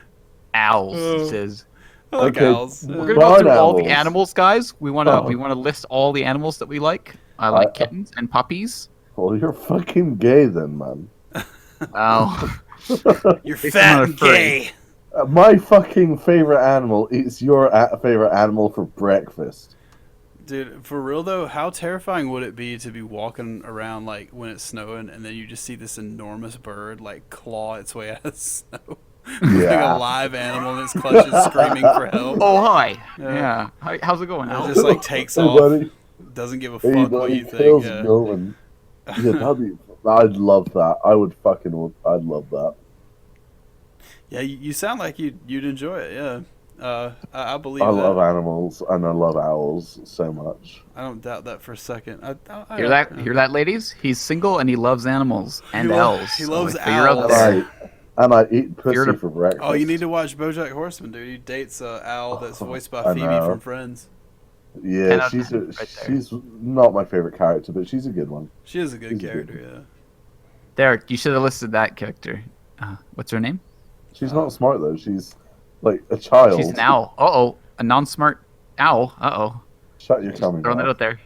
Owls, it says. I like Okay. owls. We're gonna Barn go through all the owls. animals, guys. We wanna Oh. list all the animals that we like. I like kittens and puppies. Well, you're fucking gay then, man. Oh. You're It's fat not a and furry. gay. My fucking favorite animal eats your favorite animal for breakfast. Dude, for real though, how terrifying would it be to be walking around like when it's snowing and then you just see this enormous bird like claw its way out of snow? Like a live animal in its clutches screaming for help. Oh, hi. Yeah. Yeah. Hi, how's it going, It Al? just like takes Hey, off. buddy. Doesn't give a Hey, fuck what buddy, you think. how's Yeah. it going? Yeah, I'd love that. I'd love that. Yeah, you sound like you'd enjoy it. Yeah. I believe I that. love animals and I love owls so much. I don't doubt that for a second. Hear that, ladies? He's single and he loves animals and owls. He loves So figure out owls. there. And I eat pussy You're- for breakfast. Oh, you need to watch BoJack Horseman, dude. He dates Owl that's voiced by I Phoebe know. from Friends. 10 Yeah, out of 10 right there. she's not my favorite character, but she's a good one. She is a good She's a character, good yeah. Derek, you should have listed that character. What's her name? She's not smart though. She's like a child. She's an owl. Uh-oh. A non-smart owl. Uh-oh. Shut your tummy. Throwing that mouth. out there.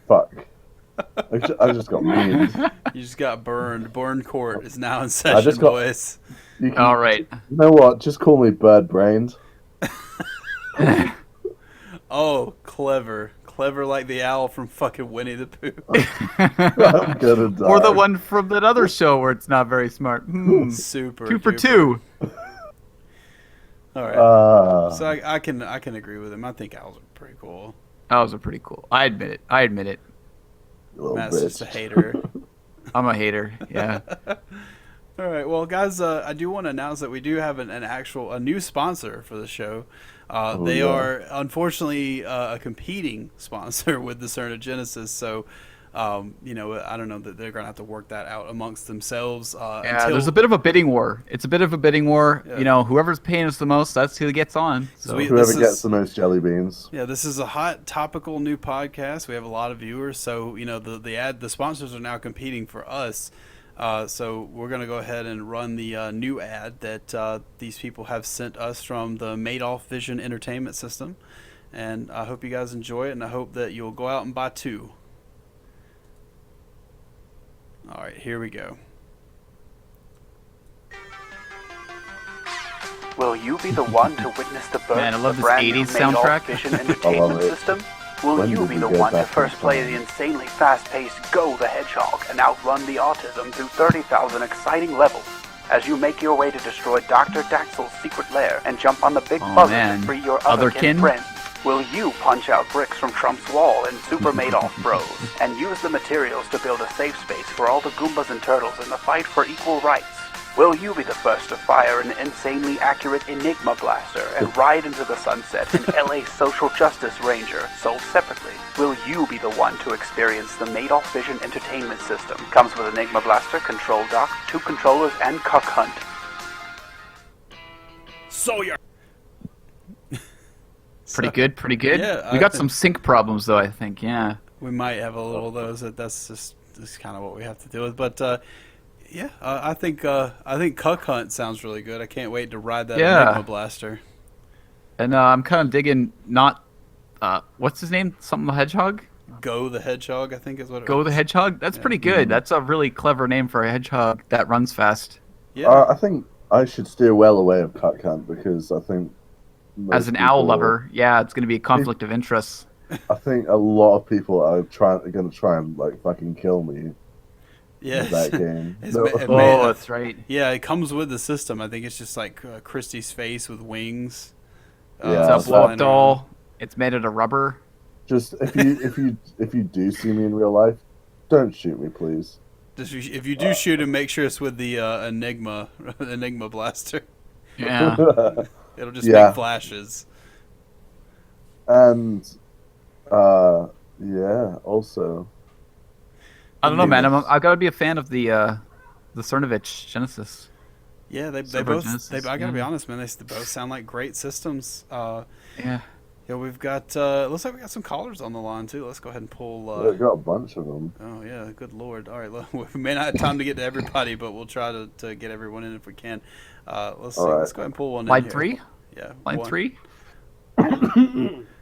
Fuck. I just got memed. You just got burned. Burn court is now in session, just got- boys. You, All right. You know what? Just call me bird brained. Oh, clever. Clever like the owl from fucking Winnie the Pooh. I'm gonna die. Or the one from that other show where it's not very smart. Super. 2 for duper. 2. All right. So I can agree with him. I think owls are pretty cool. Owls are pretty cool. I admit it. little Matt's bitch. just a hater. I'm a hater. Yeah. All right, well, guys, I do want to announce that we do have a new sponsor for the show. They yeah. are unfortunately a competing sponsor with the CERN of Genesis, so I don't know that they're gonna have to work that out amongst themselves. Yeah, there's a bit of a bidding war. It's a bit of a bidding war. Yeah. You know, whoever's paying us the most, that's who gets on. So Whoever gets the most jelly beans. Yeah, this is a hot topical new podcast. We have a lot of viewers, so the sponsors are now competing for us. So we're going to go ahead and run the new ad that these people have sent us from the Madoff Vision Entertainment System. And I hope you guys enjoy it, and I hope that you'll go out and buy 2. All right, here we go. Will you be the one to witness the birth Man, I love of the this brand new 80s soundtrack. Madoff Vision Entertainment it. System? Will When you did be we the get one to that first from play time? the insanely fast-paced Go the Hedgehog and outrun the autism through 30,000 exciting levels as you make your way to destroy Dr. Daxel's secret lair and jump on the big Oh, buzzer man. to free your other Otherkin? friends? Will you punch out bricks from Trump's wall in Super Madoff Bros and use the materials to build a safe space for all the Goombas and Turtles in the fight for equal rights? Will you be the first to fire an insanely accurate Enigma blaster and ride into the sunset in LA Social Justice Ranger, sold separately? Will you be the one to experience the Madoff Vision Entertainment System? Comes with Enigma blaster, control dock, 2 controllers, and cuck hunt. Sawyer. pretty good. Yeah, We got some sync problems though, I think. Yeah. We might have a little of those. That's kind of what we have to deal with. But I think Cuck Hunt sounds really good. I can't wait to ride that Yeah. Enigma blaster. And I'm kind of digging not what's his name? Something the Hedgehog? Go the Hedgehog, I think is what it Go was. the Hedgehog? That's pretty good. That's a really clever name for a hedgehog that runs fast. Yeah. I think I should steer well away of Cut Cunt because I think As an owl lover, yeah, it's going to be a conflict of interest. I think a lot of people are going to try and like fucking kill me Yeah. with that game. It's No. ma- it Oh, ma- that's right. Yeah, it comes with the system. I think it's just like Christie's face with wings. Yeah, It's that's a blow flying up doll. It's made out of rubber. Just if you do see me in real life, don't shoot me, please. Just if you do shoot him, make sure it's with the Enigma blaster. Yeah. It'll just Yeah. make flashes. And yeah, also I don't know, man. I've got to be a fan of the Cernovich Genesis. Yeah, they Silver both. Genesis, I gotta be yeah. honest, man. They both sound like great systems. Yeah. Yeah, we've got. Looks like we got some callers on the line too. Let's go ahead and pull. I got a bunch of them. Oh yeah, good lord. All right, look, we may not have time to get to everybody, but we'll try to get everyone in if we can. Let's see. All right. Let's go ahead and pull one. Line in here. 3? Yeah. Line one. 3?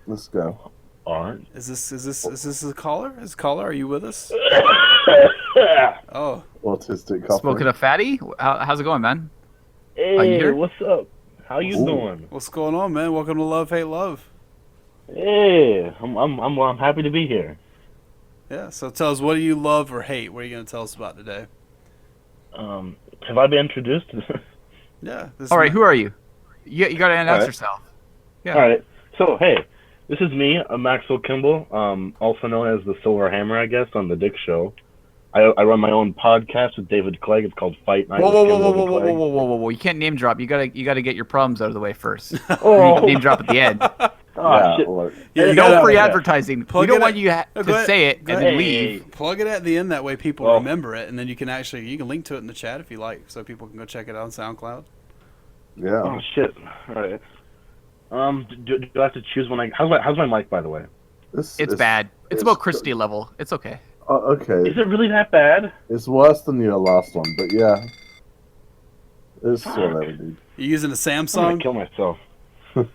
Let's go. All right. Is this a caller? Are you with us? Oh, Autistic couple. Smoking a fatty? How's it going, man? you Hey, here? what's up? How you Ooh. doing? what's going on, man? Welcome to Love Hate Love. Hey, I'm happy to be here. Yeah. So tell us, what do you love or hate? What are you going to tell us about today? Have I been introduced? Yeah. This All right, is who are you? You got to announce right. yourself. Yeah. All right. So hey, this is me, Maxwell Kimball, also known as the Silver Hammer, I guess, on the Dick Show. I run my own podcast with David Clegg. It's called Fight Night Whoa, with whoa, whoa, Kimball whoa, and whoa, whoa, Clegg. whoa, whoa, whoa, whoa! You can't name drop. You gotta get your problems out of the way first. You Oh, can name drop at the end. oh shit! look, Yeah, you No gotta- free yeah. advertising. Plug We don't it want at- you go to ahead. say it Go and ahead. then leave. Plug it at the end. That way people Well- remember it, and then you can link to it in the chat if you like, so people can go check it out on SoundCloud. yeah. Oh shit! All right. Do I have to choose one? How's my mic, by the way? It's bad. It's about Christie level. It's okay. Okay, Is it really that bad? it's worse than your last one, but yeah, it's whatever, dude. You using a I'm gonna Samsung? kill myself. So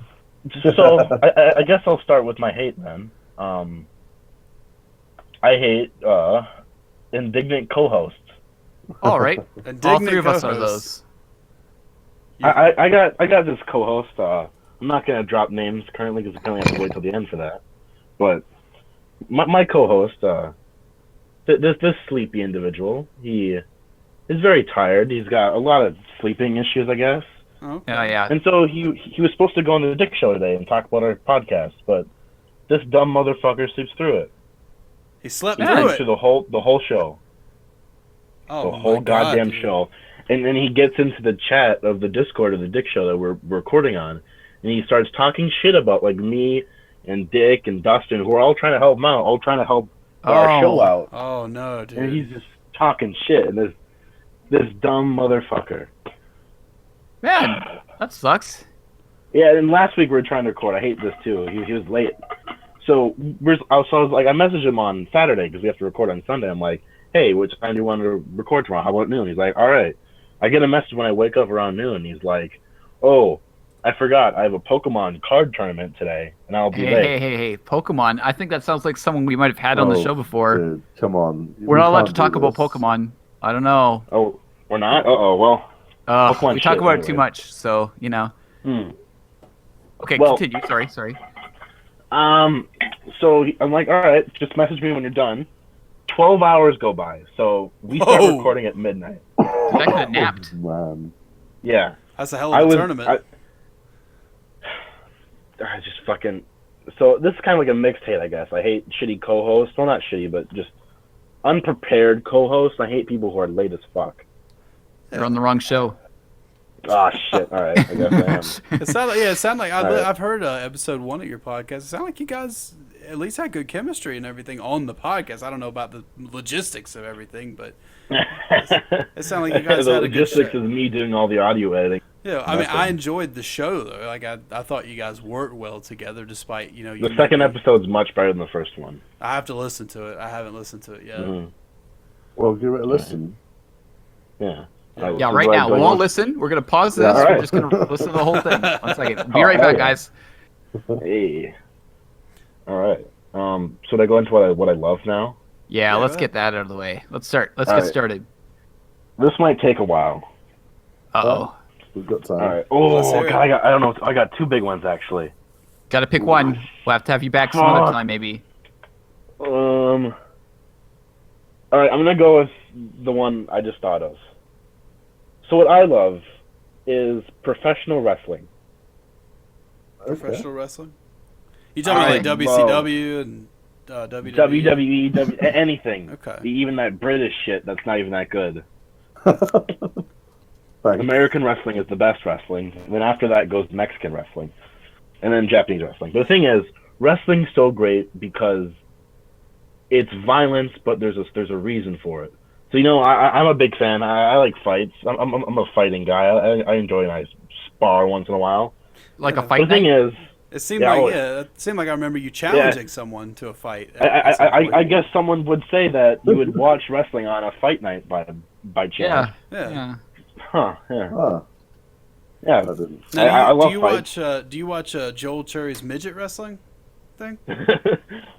I guess I'll start with my hate then. I hate indignant co-hosts. All right. All Indignant three of us are co-hosts. those. I got this co-host. I'm not gonna drop names currently because apparently I have to wait till the end for that. But my co-host, this sleepy individual, he is very tired. He's got a lot of sleeping issues, I guess. Okay. Yeah. And so he was supposed to go on the Dick Show today and talk about our podcast, but this dumb motherfucker sleeps through it. He slept He through sleeps it. through the whole show. Oh, The whole my God, goddamn dude. show. And then he gets into the chat of the Discord of the Dick Show that we're recording on, and he starts talking shit about like me and Dick and Dustin, who are all trying to help him out, all trying to help our show out. Oh no, dude. And he's just talking shit, and this dumb motherfucker. Man, that sucks. Yeah, and last week we were trying to record. I hate this too. He was late. So I was like, I messaged him on Saturday because we have to record on Sunday. I'm like, hey, which time do you want to record tomorrow? How about noon? He's like, all right. I get a message when I wake up around noon. He's like, oh, I forgot. I have a Pokemon card tournament today, and I'll be late. Hey, Pokemon. I think that sounds like someone we might have had on the Oh, show before. Dude, come on. We're We not allowed to can't talk do about this. Pokemon. I don't know. Oh, we're not? Uh-oh, well. Pokemon We talk shit, about it too anyway. much, so, you know. Hmm. Okay, Well- continue. Sorry. So I'm like, all right, just message me when you're done. 12 hours go by, so we start Whoa. recording at midnight. Dude, I could have napped. Man. Yeah. That's a hell of a tournament. I just fucking. So this is kind of like a mixed hate, I guess. I hate shitty co-hosts. Well, not shitty, but just unprepared co-hosts. I hate people who are late as fuck. You're on the wrong show. Ah, shit. All right, I guess I am. It sounded like All right. I've heard episode 1 of your podcast. It sounded like you guys at least had good chemistry and everything on the podcast. I don't know about the logistics of everything, but it sounded like you guys The had a good logistics show. is me doing all the audio editing. Yeah, I mean, I Nothing. enjoyed the show though. Like I thought you guys worked well together, despite you. The second episode's much better than the first one. I have to listen to it. I haven't listened to it yet. Mhm. Well, give it a listen. Yeah. Yeah, right now. We'll all listen. We're going to pause this. Yeah, all We're right. just going to listen to the whole thing. 1 second. Be Oh, right hell back, yeah. guys. Hey. All right. Should I go into what I love now? Yeah, Yeah, let's go get that out of the way. Let's start. Let's All get right. started. This might take a while. Uh-oh. We've got time. All right. Let's Oh hear it. God, I don't know. I got 2 big ones actually. Got to pick one. We'll have to have you back some other Fuck. time, maybe. All right, I'm gonna go with the one I just thought of. So what I love is professional wrestling. Okay. Professional wrestling. You talking about like I WCW and WWE? WWE, anything. Okay. Even that British shit that's not even that good. Thanks. American wrestling is the best wrestling. And then after that goes Mexican wrestling. And then Japanese wrestling. But the thing is, wrestling's so great because it's violence, but there's a reason for it. So, you know, I'm a big fan. I like fights. I'm a fighting guy. I enjoy a nice spar once in a while. Like Yeah. a fight The thing night? is, It seemed Yeah, like oh, it seemed like I remember you challenging someone to a fight. I guess someone would say that you would watch wrestling on a fight night by chance. Yeah. Yeah. Yeah. Huh. Yeah. Ah, Yeah. I didn't. Now, I love do you fights. watch? Do you watch Joel Cherry's midget wrestling thing?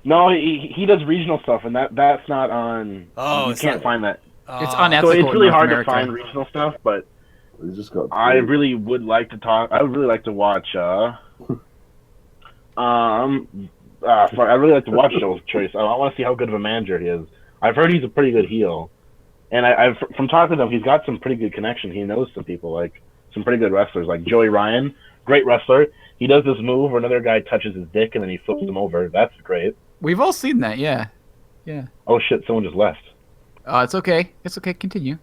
No, he does regional stuff, and that's not on. Oh, you it's can't not- find that. It's Uh, unethical. So it's in really North hard America. to find regional stuff, but We just got. I really would like to talk. I would really like to watch Fuck, I really like to watch Joel's choice. I want to see how good of a manager he is. I've heard he's a pretty good heel, and I've from talking to him, he's got some pretty good connection. He knows some people, like some pretty good wrestlers, like Joey Ryan, great wrestler. He does this move where another guy touches his dick and then he flips him over. That's great. We've all seen that, yeah. Oh shit, someone just left. It's okay. It's okay. Continue.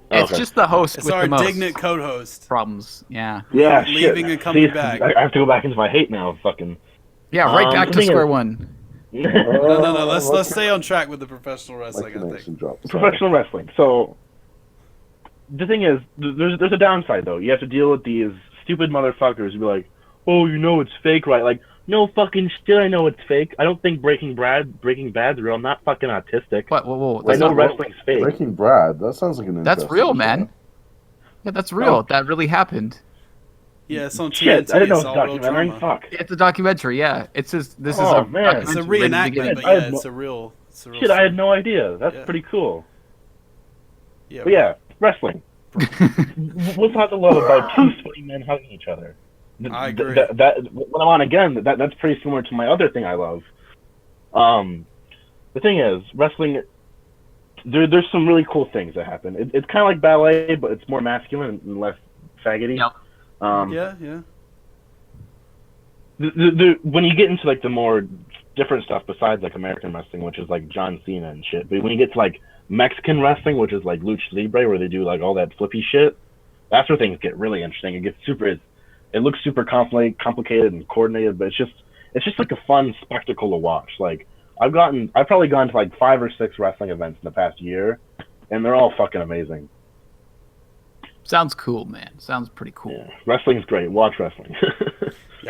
It's Okay. just the host It's with our the most indignant co-host. problems. Yeah. Yeah, Leaving shit. and coming See, back. I have to go back into my hate now. Fucking. Yeah, right back the to thing square is- one. No. Let's stay on track with the professional My wrestling. I think. connection dropped. Professional wrestling. So the thing is, there's a downside though. You have to deal with these stupid motherfuckers who be like, "Oh, you know it's fake, right?" Like, no fucking shit, I know it's fake. I don't think Breaking Bad's real. I'm not fucking autistic. What? Whoa. I That's know not wrestling's fake. Breaking Brad. That sounds like an That's interesting real, show. man. Yeah, that's real. Oh. That really happened. Yeah, it's on TNT. Shit, I didn't know It's it was all a real documentary. drama. Fuck. It's a documentary. Yeah, it's just this Oh, is a man. It's a documentary ready to reenactment, begin. but I yeah, had it's a real. Shit, I had no idea. That's Yeah. pretty cool. Yeah, But yeah, wrestling. What's not to love about two sweaty men hugging each other? I agree. That when I'm on again, that's pretty similar to my other thing I love. The thing is, wrestling. There's some really cool things that happen. It's kind of like ballet, but it's more masculine and less faggoty. Yep. Yeah. When you get into like the more different stuff besides like American wrestling, which is like John Cena and shit, but when you get to like Mexican wrestling, which is like lucha libre, where they do like all that flippy shit, that's where things get really interesting. It gets it looks super complicated and coordinated, but it's just like a fun spectacle to watch. Like I've probably gone to like 5 or 6 wrestling events in the past year, and they're all fucking amazing. Sounds cool, man. Sounds pretty cool. Yeah, wrestling's great. Watch wrestling.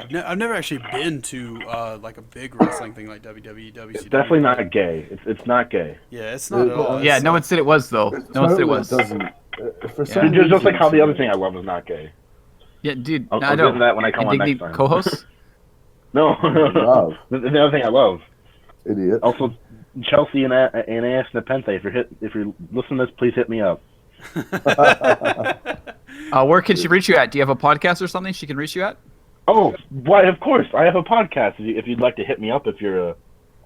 Yeah, I've never actually been to like a big wrestling thing like WWE, WCW. It's definitely not gay. It's not gay. Yeah, it's not at all. Yeah, It's, no one said it was though. No one said it was. Doesn't. For Yeah. some Just like reason, how the other thing I love is not gay. Yeah, dude. I'll I get know. into that when I come on next Indignant time. co-host. No, Love. the other thing I love. Idiot. Also, Chelsea and Ass Nepenthe. If you're listening to this, please hit me up. Where can she reach you at? Do you have a podcast or something she can reach you at? Oh, why? Of course, I have a podcast. If you'd like to hit me up, if you're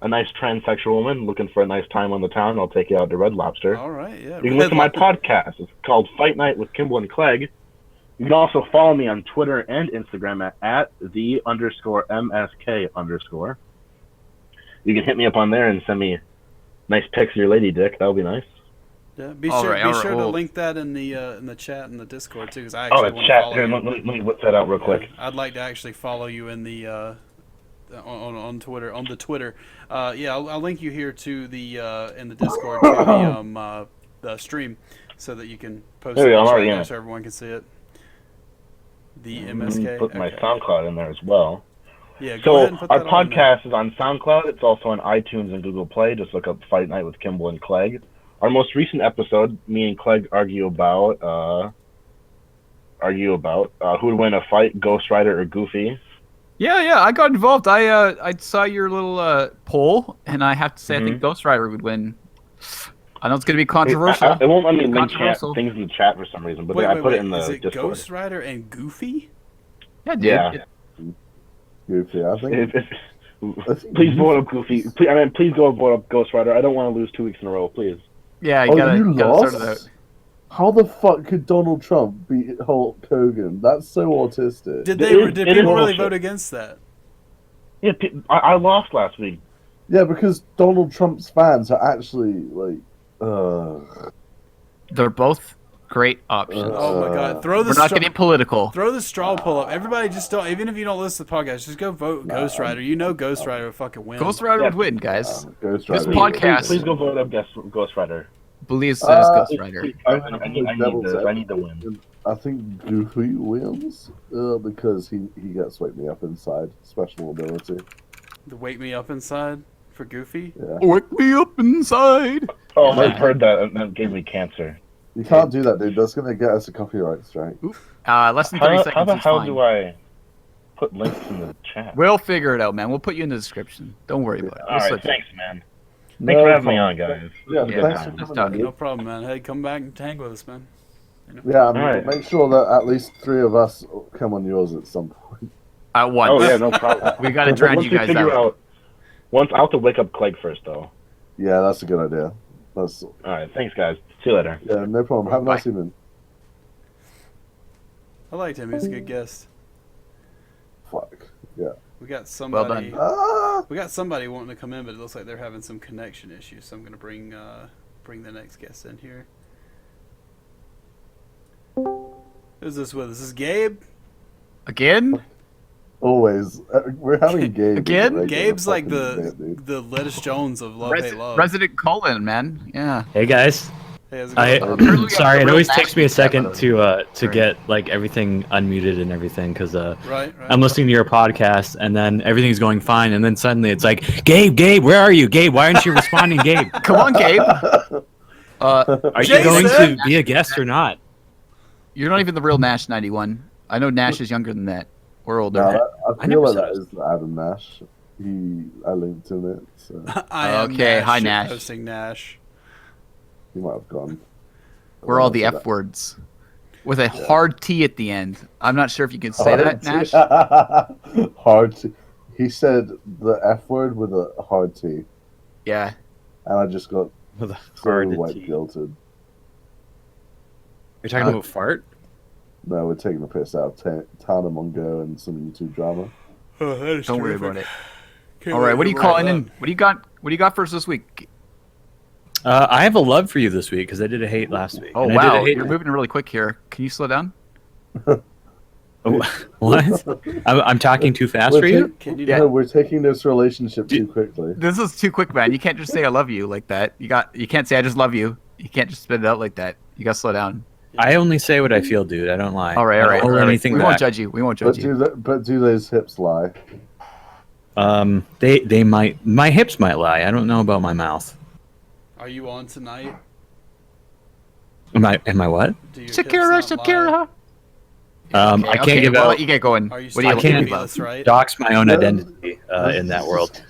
a nice transsexual woman looking for a nice time on the town, I'll take you out to Red Lobster. All right, yeah. You can listen to my podcast. It's called Fight Night with Kimball and Clegg. You can also follow me on Twitter and Instagram at @the_MSK_. You can hit me up on there and send me nice pics of your lady dick. That would be nice. Yeah, be All sure, right, be all right, sure to well- link that in the chat and the Discord too, because I Oh, actually the want to chat. follow Here, you. let me whip that out real quick. I'd like to actually follow you in the on Twitter on the Twitter. Yeah, I'll link you here to the in the Discord to the stream, so that you can post There we it go, I'm in already chat in there it. so everyone can see it. The Let me MSK. put my Okay. SoundCloud in there as well. Yeah, go So ahead and put our that on there. podcast is on SoundCloud. It's also on iTunes and Google Play. Just look up Fight Night with Kimball and Clegg. Our most recent episode, me and Clegg argue about who would win a fight, Ghost Rider or Goofy. Yeah, I got involved. I saw your little poll, and I have to say I think Mhm. Ghost Rider would win. I know it's gonna be controversial. It won't let me link Controversial. things in the chat for some reason, but Wait, I wait, put wait. it in the Is it Discord. Ghost Rider and Goofy? Yeah, dude. Yeah. Goofy. I think. Please vote up Goofy. Please go vote up Ghost Rider. I don't want to lose 2 weeks in a row, please. Yeah, Oh, you you gotta start it lost? out. How the fuck could Donald Trump beat Hulk Hogan? That's so autistic. Did It is people really bullshit. vote against that? Yeah, I lost last week. Yeah, because Donald Trump's fans are actually like, They're both great options. Oh my God! Throw the We're not straw, getting political. throw the straw poll up. Everybody, just don't. Even if you don't listen to the podcast, just go vote Ghost Rider. You know Ghost Rider will fucking win. Ghost Rider Yeah. would win, guys. Ghost This Rider. podcast- Please go vote up Ghost Rider. Believes that it's Ghost Please, Rider. please, I need the win. I think Goofy wins because he gets wake me up inside special ability. The Wake Me Up Inside for Goofy. Yeah, Wake me up inside. Oh, I've heard that, and that gave me cancer. you can't do that, dude. That's gonna get us a copyright strike. Less than 30 How seconds the is hell fine. do I put links in the chat? We'll figure it out, man. We'll put you in the description. Don't worry about it. All We'll right, sort it. thanks, man. Thanks for having me on, guys. Yeah, Yeah, thanks man, for just coming. talking. dude. No problem, man. Hey, come back and hang with us, man. Yeah, Alright. make sure that at least 3 of us come on yours at some point. At once. Oh yeah, no problem. We gotta drown Once you we guys figure out. Once I'll have to wake up Clegg first, though. Yeah, that's a good idea. That's All right, thanks, guys. See you later. yeah, no problem. Have a nice evening. I liked him. He's a good guest. Fuck. Yeah. We got somebody. done. Ah! We got somebody wanting to come in, but it looks like they're having some connection issues. So I'm gonna bring the next guest in here. Who's this with? Is this Gabe? Again? Always. We're having Gabe. Again? as a regular Gabe's like fucking name, dude. the Lettuce Jones of Love Hate Love. Resident Colin, man. Yeah. Hey guys, Hey, how's it going? Apparently we got sorry, the it real always takes me a match second episode. to Sorry. get like everything unmuted and everything because Right. I'm listening to your podcast and then everything's going fine and then suddenly it's like, Gabe, where are you? Gabe, why aren't you responding, Gabe? Come on, Gabe. Are you Jason! going to be a guest or not? You're not even the real Nash 91. I know Nash is younger than that. We're older. No, I I never feel like said that is Adam Nash. I linked in it, so I am Okay, hi, shit Nash. Posting Nash. he might have gone. We're all the F words. With a hard T at the end. I'm not sure if you can say that, Nash. Hard T. He said the F word with a hard T, Yeah. and I just got With a so hard white T. guilted. You're talking about fart? No, we're taking the piss out of Tana Mungo and some YouTube drama. Oh, that is Don't worry terrific. about it. Can't All wait right, what are to you roll calling it in? up. What do you got? What do you got for us this week? I have a love for you this week because I did a hate last week. Oh and I did a wow, hate you're moving really quick here. Can you slow down? What? I'm talking too fast We're for you? Can you Yeah. No, we're taking this relationship too quickly. This is too quick, man. You can't just say I love you like that. You can't say I just love you. You can't just spit it out like that. You gotta slow down. I only say what I feel, dude. I don't lie. All right, I all don't right. hold all right. anything We back. won't judge you. We won't judge you. But do those hips lie? They might. My hips might lie. I don't know about my mouth. Are you on tonight? Am I what? Do your Shakira, hips not lie? Shakira. I can't give we'll out let you get going. Are you What do you still can't- this, right? dox my own No. identity in that world.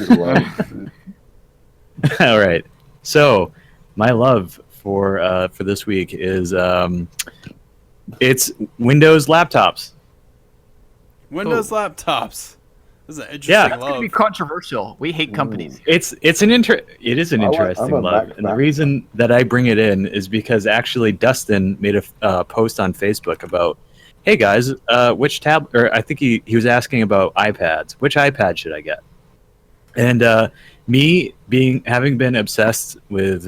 Well, All right. So, my love for this week is it's Windows laptops. Windows laptops. This is an interesting Yeah. That's love. gonna be controversial. We hate companies. It is an interesting I'm love, a Mac and the fan. reason that I bring it in is because actually Dustin made a post on Facebook about, hey guys, which tab? Or I think he was asking about iPads. Which iPad should I get? And me having been obsessed with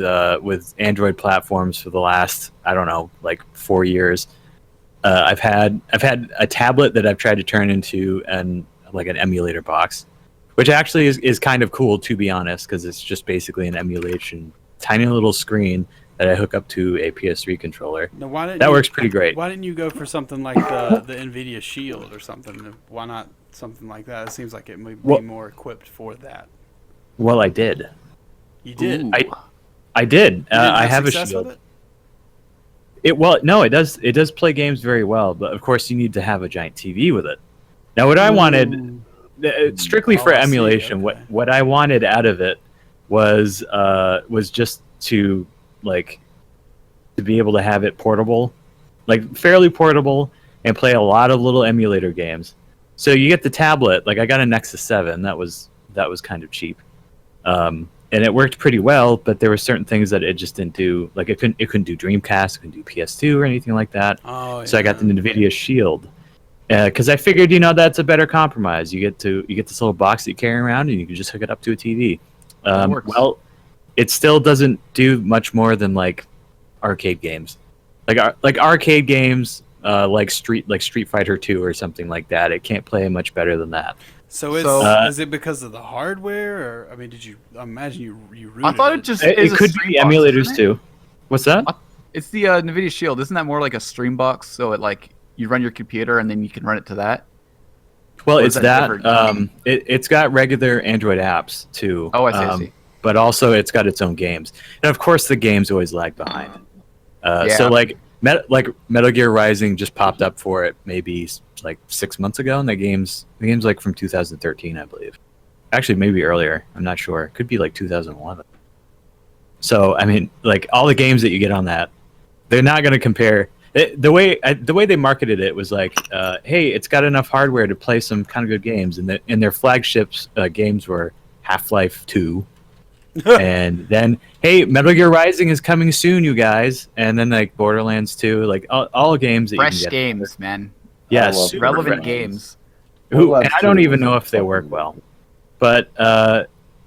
Android platforms for the last, I don't know, like 4 years. I've had a tablet that I've tried to turn into an emulator box, which actually is kind of cool, to be honest, because it's just basically an emulation, tiny little screen that I hook up to a PS3 controller. Now, why didn't That you- works pretty great. Why didn't you go for something like the NVIDIA Shield or something? Why not something like that? It seems like it might be Well- more equipped for that. Well, I did. You did. Ooh. I did. You didn't I have a success Shield. with it? It does play games very well, but of course you need to have a giant TV with it. Now, what I wanted, strictly Oh, for I see, emulation, okay. what I wanted out of it was just to be able to have it portable, like fairly portable, and play a lot of little emulator games. So you get the tablet. Like I got a Nexus 7. That was kind of cheap. And it worked pretty well, but there were certain things that it just didn't do. Like it couldn't do Dreamcast, it couldn't do PS2 or anything like that. Oh, So I got the yeah. NVIDIA Shield because I figured, that's a better compromise. You get this little box that you carry around, and you can just hook it up to a TV. works. Well, it still doesn't do much more than like arcade games, like arcade games, like Street Fighter 2 or something like that. It can't play much better than that. So is it because of the hardware, or I mean, I imagine you rooted I thought it it just It is a could stream be box, emulators isn't it? too. What's that? It's the NVIDIA Shield. Isn't that more like a stream box? So it you run your computer and then you can run it to that. Well, Or is it's that that. different? It's got regular Android apps too. Oh, I see. But also, it's got its own games, and of course, the games always lag behind. So, Metal Gear Rising just popped up for it maybe like 6 months ago, and the game's like from 2013, I believe. Actually, maybe earlier. I'm not sure. It could be like 2011. So, I mean, like all the games that you get on that, they're not going to compare. The way they marketed it was like, hey, it's got enough hardware to play some kind of good games, and their flagships games were Half-Life 2, and then hey, Metal Gear Rising is coming soon, you guys, and then like Borderlands 2, like all games that Fresh you can get. games, man. Yeah, I love super Relevant fresh. games. And I don't even know if they work fucking- well, but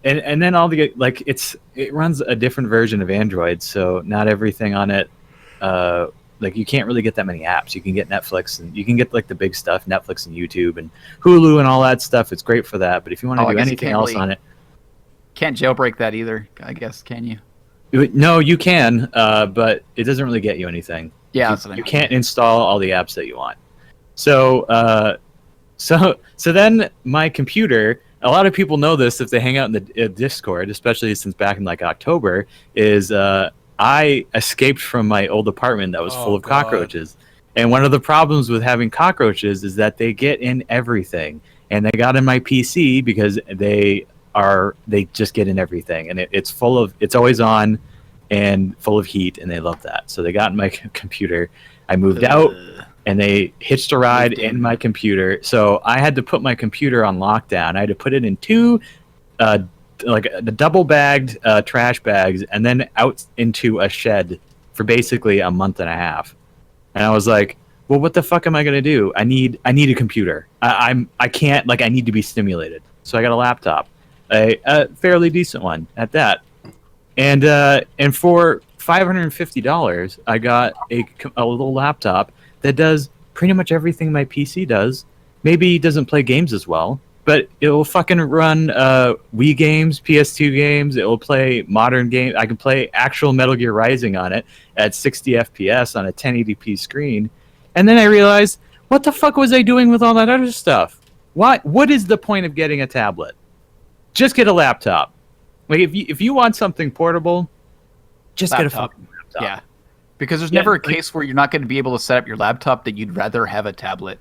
and then all the like it runs a different version of Android, so not everything on it. Like you can't really get that many apps. You can get Netflix and you can get like the big stuff, Netflix and YouTube and Hulu and all that stuff. It's great for that. But if you want to I do guess you anything can't else really- on it, Can't jailbreak that either, I guess, can you? no, you can, but it doesn't really get you anything. Yeah, that's what I You mean. can't install all the apps that you want. So then my computer. A lot of people know this if they hang out in the Discord, especially since back in like October. Is I escaped from my old apartment that was full of God. cockroaches, and one of the problems with having cockroaches is that they get in everything, and they got in my PC because they just get in everything, and it's always on and full of heat, and they love that. So they got in my computer. I moved out, and they hitched a ride Moved in. in my computer. So I had to put my computer on lockdown. I had to put it in two the double bagged trash bags and then out into a shed for basically a month and a half. And I was like, well, what the fuck am I going to do? I need a computer. I can't, like, I need to be stimulated. So I got a laptop, a fairly decent one at that. And for $550, I got a little laptop that does pretty much everything my PC does. Maybe it doesn't play games as well, but it will fucking run Wii games, PS2 games. It will play modern games. I can play actual Metal Gear Rising on it at 60 FPS on a 1080p screen. And then I realized, what the fuck was I doing with all that other stuff? What is the point of getting a tablet? Just get a laptop. Like if you want something portable, just get a Laptop. fucking laptop. Yeah. Because there's Yeah, never a like- case where you're not going to be able to set up your laptop that you'd rather have a tablet.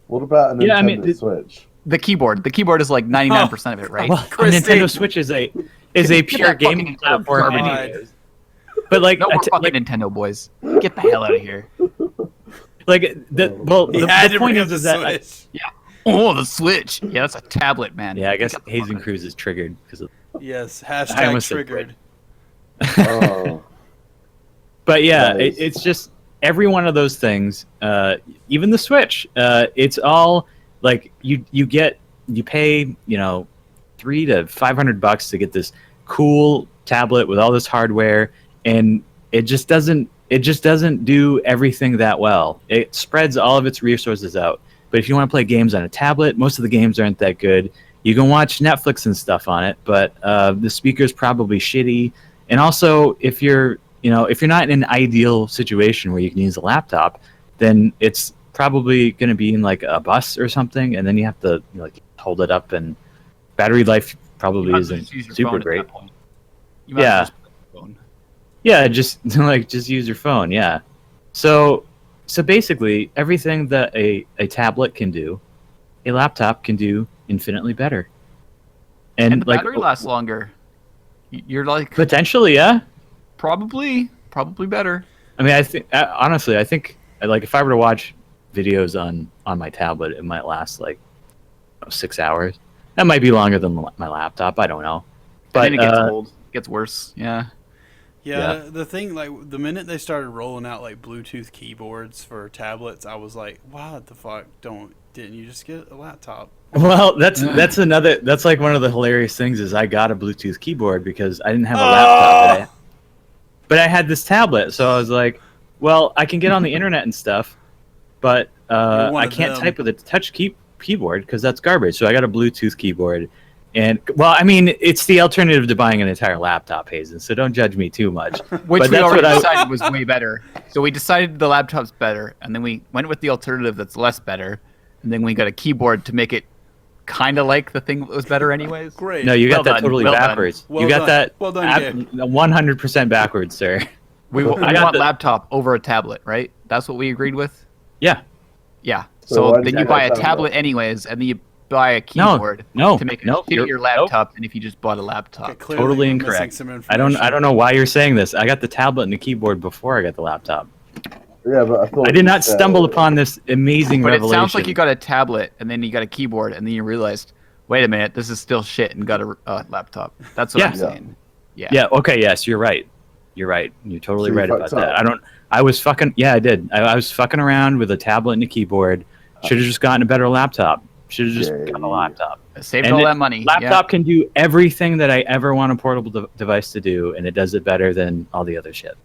What about a Nintendo Yeah, I mean, Switch? The keyboard is like 99% of it, right? Well, a Christie. Nintendo Switch is a pure that fucking gaming platform. garbage. anyways. But like, No more fucking Nintendo, boys. Get the hell out of here. the point is that Switch. Oh, the Switch. Yeah, that's a tablet, man. yeah, I guess Get the Hazen fuck Cruz is triggered because of. Yes, I hashtag almost said triggered. Oh, But yeah, Nice. it's just every one of those things. Even the Switch, it's all like you pay $300 to $500 to get this cool tablet with all this hardware, and it just doesn't do everything that well. It spreads all of its resources out. But if you want to play games on a tablet, most of the games aren't that good. You can watch Netflix and stuff on it, but the speaker's probably shitty. And also, if you're not in an ideal situation where you can use a laptop, then it's probably going to be in like a bus or something, and then you have to hold it up, and battery life probably isn't super great. Yeah. Yeah, just use your phone. Yeah. So basically, everything that a tablet can do, a laptop can do infinitely better. And the battery lasts longer. You're like potentially, yeah. probably better. I mean, I think honestly, I think like if I were to watch videos on my tablet, it might last like 6 hours. That might be longer than my laptop. I don't know. But But then it gets old. It gets worse. Yeah. Yeah, the thing, like, the minute they started rolling out, like, Bluetooth keyboards for tablets, I was like, wow, what the fuck? Didn't you just get a laptop? well, that's like one of the hilarious things is I got a Bluetooth keyboard because I didn't have a laptop, but I had this tablet, so I was like, well, I can get on the internet and stuff, but You're one I of can't them. type with a touch keyboard because that's garbage. So I got a Bluetooth keyboard. And well, I mean, it's the alternative to buying an entire laptop, Hazen. So don't judge me too much. Which But we that's already what I- decided was way better. So we decided the laptop's better, and then we went with the alternative that's less better, and then we got a keyboard to make it kind of like the thing that was better anyways. Great. No, you got Well that done. totally Well done. backwards. Well You got done. that Well done, 100% backwards, sir. I I want got the- laptop over a tablet, right? That's what we agreed with? Yeah. Yeah. So So, why did then you you buy buy a a tablet? tablet anyways, and then you buy a No, keyboard no, to make it no, fit you're- your laptop than if you just bought a laptop. Okay, clearly Totally we're missing incorrect. some I don't information. know why you're saying this. I got the tablet and the keyboard before I got the laptop. Yeah, but I thought I did you not said- stumble upon this amazing But it revelation. sounds like you got a tablet and then you got a keyboard and then you realized, wait a minute, this is still shit, and got a laptop. That's what I'm Yeah. saying. Yeah. Okay. Yes, you're right. You're right. You're totally So you right about fucked that. up. I was fucking. Yeah, I did. I was fucking around with a tablet and a keyboard. Should have just gotten a better laptop. Should have just gotten a laptop. Saved And all it- that money. Laptop can do everything that I ever want a portable device to do, and it does it better than all the other shit.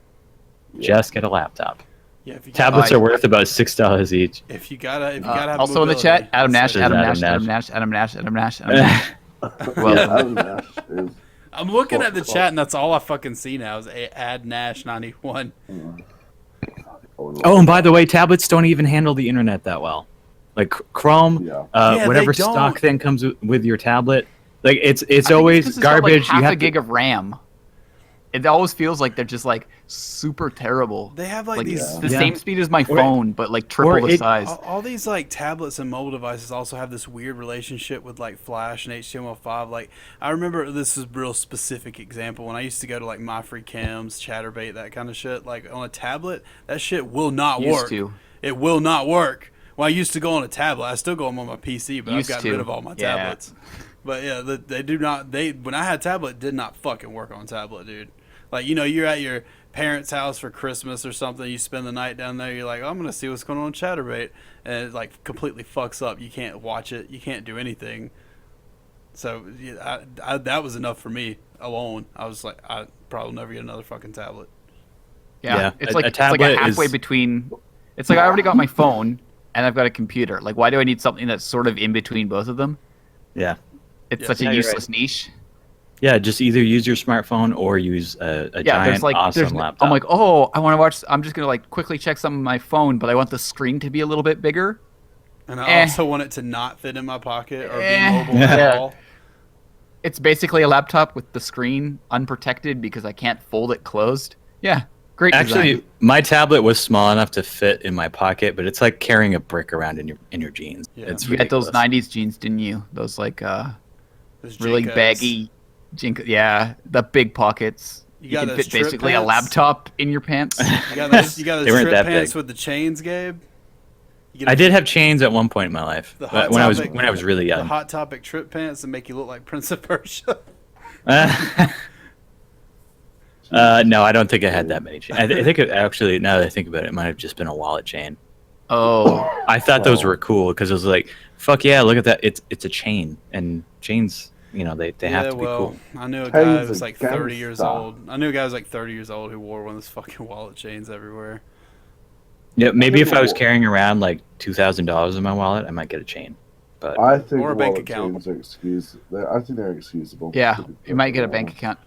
Just get a laptop. Yeah, if you Tablets I- are worth about $6 each. if you gotta have Also in the mobility, chat, Adam Nash, that's it. Adam Adam Nash, Adam Nash. Nash, Adam Nash, Adam Nash, Adam Nash. Well, Yeah, Adam Nash is I'm looking at the chat and that's all I fucking see now is add Nash 91. Oh, and by the way, tablets don't even handle the internet that well. Like Chrome, Yeah. Yeah, they whatever don't. stock thing comes with your tablet, like it's I think always it's 'cause it's got, garbage. Like half you have a gig of RAM. It always feels like they're just like super terrible. They have like Like these it's the Yeah. same speed as my phone, but like triple the size. all these like tablets and mobile devices also have this weird relationship with like Flash and HTML5. Like I remember this is a real specific example when I used to go to like My Free Cams, Chatterbait, that kind of shit. Like on a tablet, that shit will not Used work. to. It will not work. Well, I used to go on a tablet. I still go on my PC, but Used I've gotten to. rid of all my Yeah. tablets. But yeah, they do not. They when I had tablet, it did not fucking work on tablet, dude. Like you're at your parents' house for Christmas or something. You spend the night down there. You're like, oh, I'm gonna see what's going on Chatterbait, and it like completely fucks up. You can't watch it. You can't do anything. So yeah, that was enough for me alone. I was like, I probably never get another fucking tablet. Yeah, a it's like tablet a halfway is- between. It's like I already got my phone and I've got a computer. Like, why do I need something that's sort of in between both of them? Yeah, It's Yeah. such a Yeah, you're useless niche. yeah. Just either use your smartphone or use a Yeah, giant there's like, awesome laptop. I'm like, oh, I want to watch. I'm just gonna like quickly check some on my phone, but I want the screen to be a little bit bigger. And I also want it to not fit in my pocket or be mobile Yeah. at all. It's basically a laptop with the screen unprotected because I can't fold it closed. Yeah, great. Actually, design. my tablet was small enough to fit in my pocket, but it's like carrying a brick around in your jeans. Yeah. It's You had those ridiculous. '90s jeans, didn't you? Those like Those really Jinkos. baggy, yeah, the big pockets. You You got can those fit trip basically a pants? laptop in your pants. You got those, They trip weren't that pants big. with the chains, Gabe? You get I a- did have chains at one point in my life, the but when I was really the young. Hot Topic trip pants that make you look like Prince of Persia. No, I don't think I had that many chains. I think it, actually, now that I think about it, it might have just been a wallet chain. Oh, I thought those were cool because it was like, fuck yeah, look at that. It's a chain, and chains, they have to be cool. I knew a guy Chains who was are like 30 years gangsta. old. I knew a guy who was like 30 years old who wore one of those fucking wallet chains everywhere. Yeah, maybe if I was think- carrying around like $2,000 in my wallet, I might get a chain. But I think Or a bank wallet account. chains are I think they're excusable. yeah, to be you might get a perfectly bank honest. account.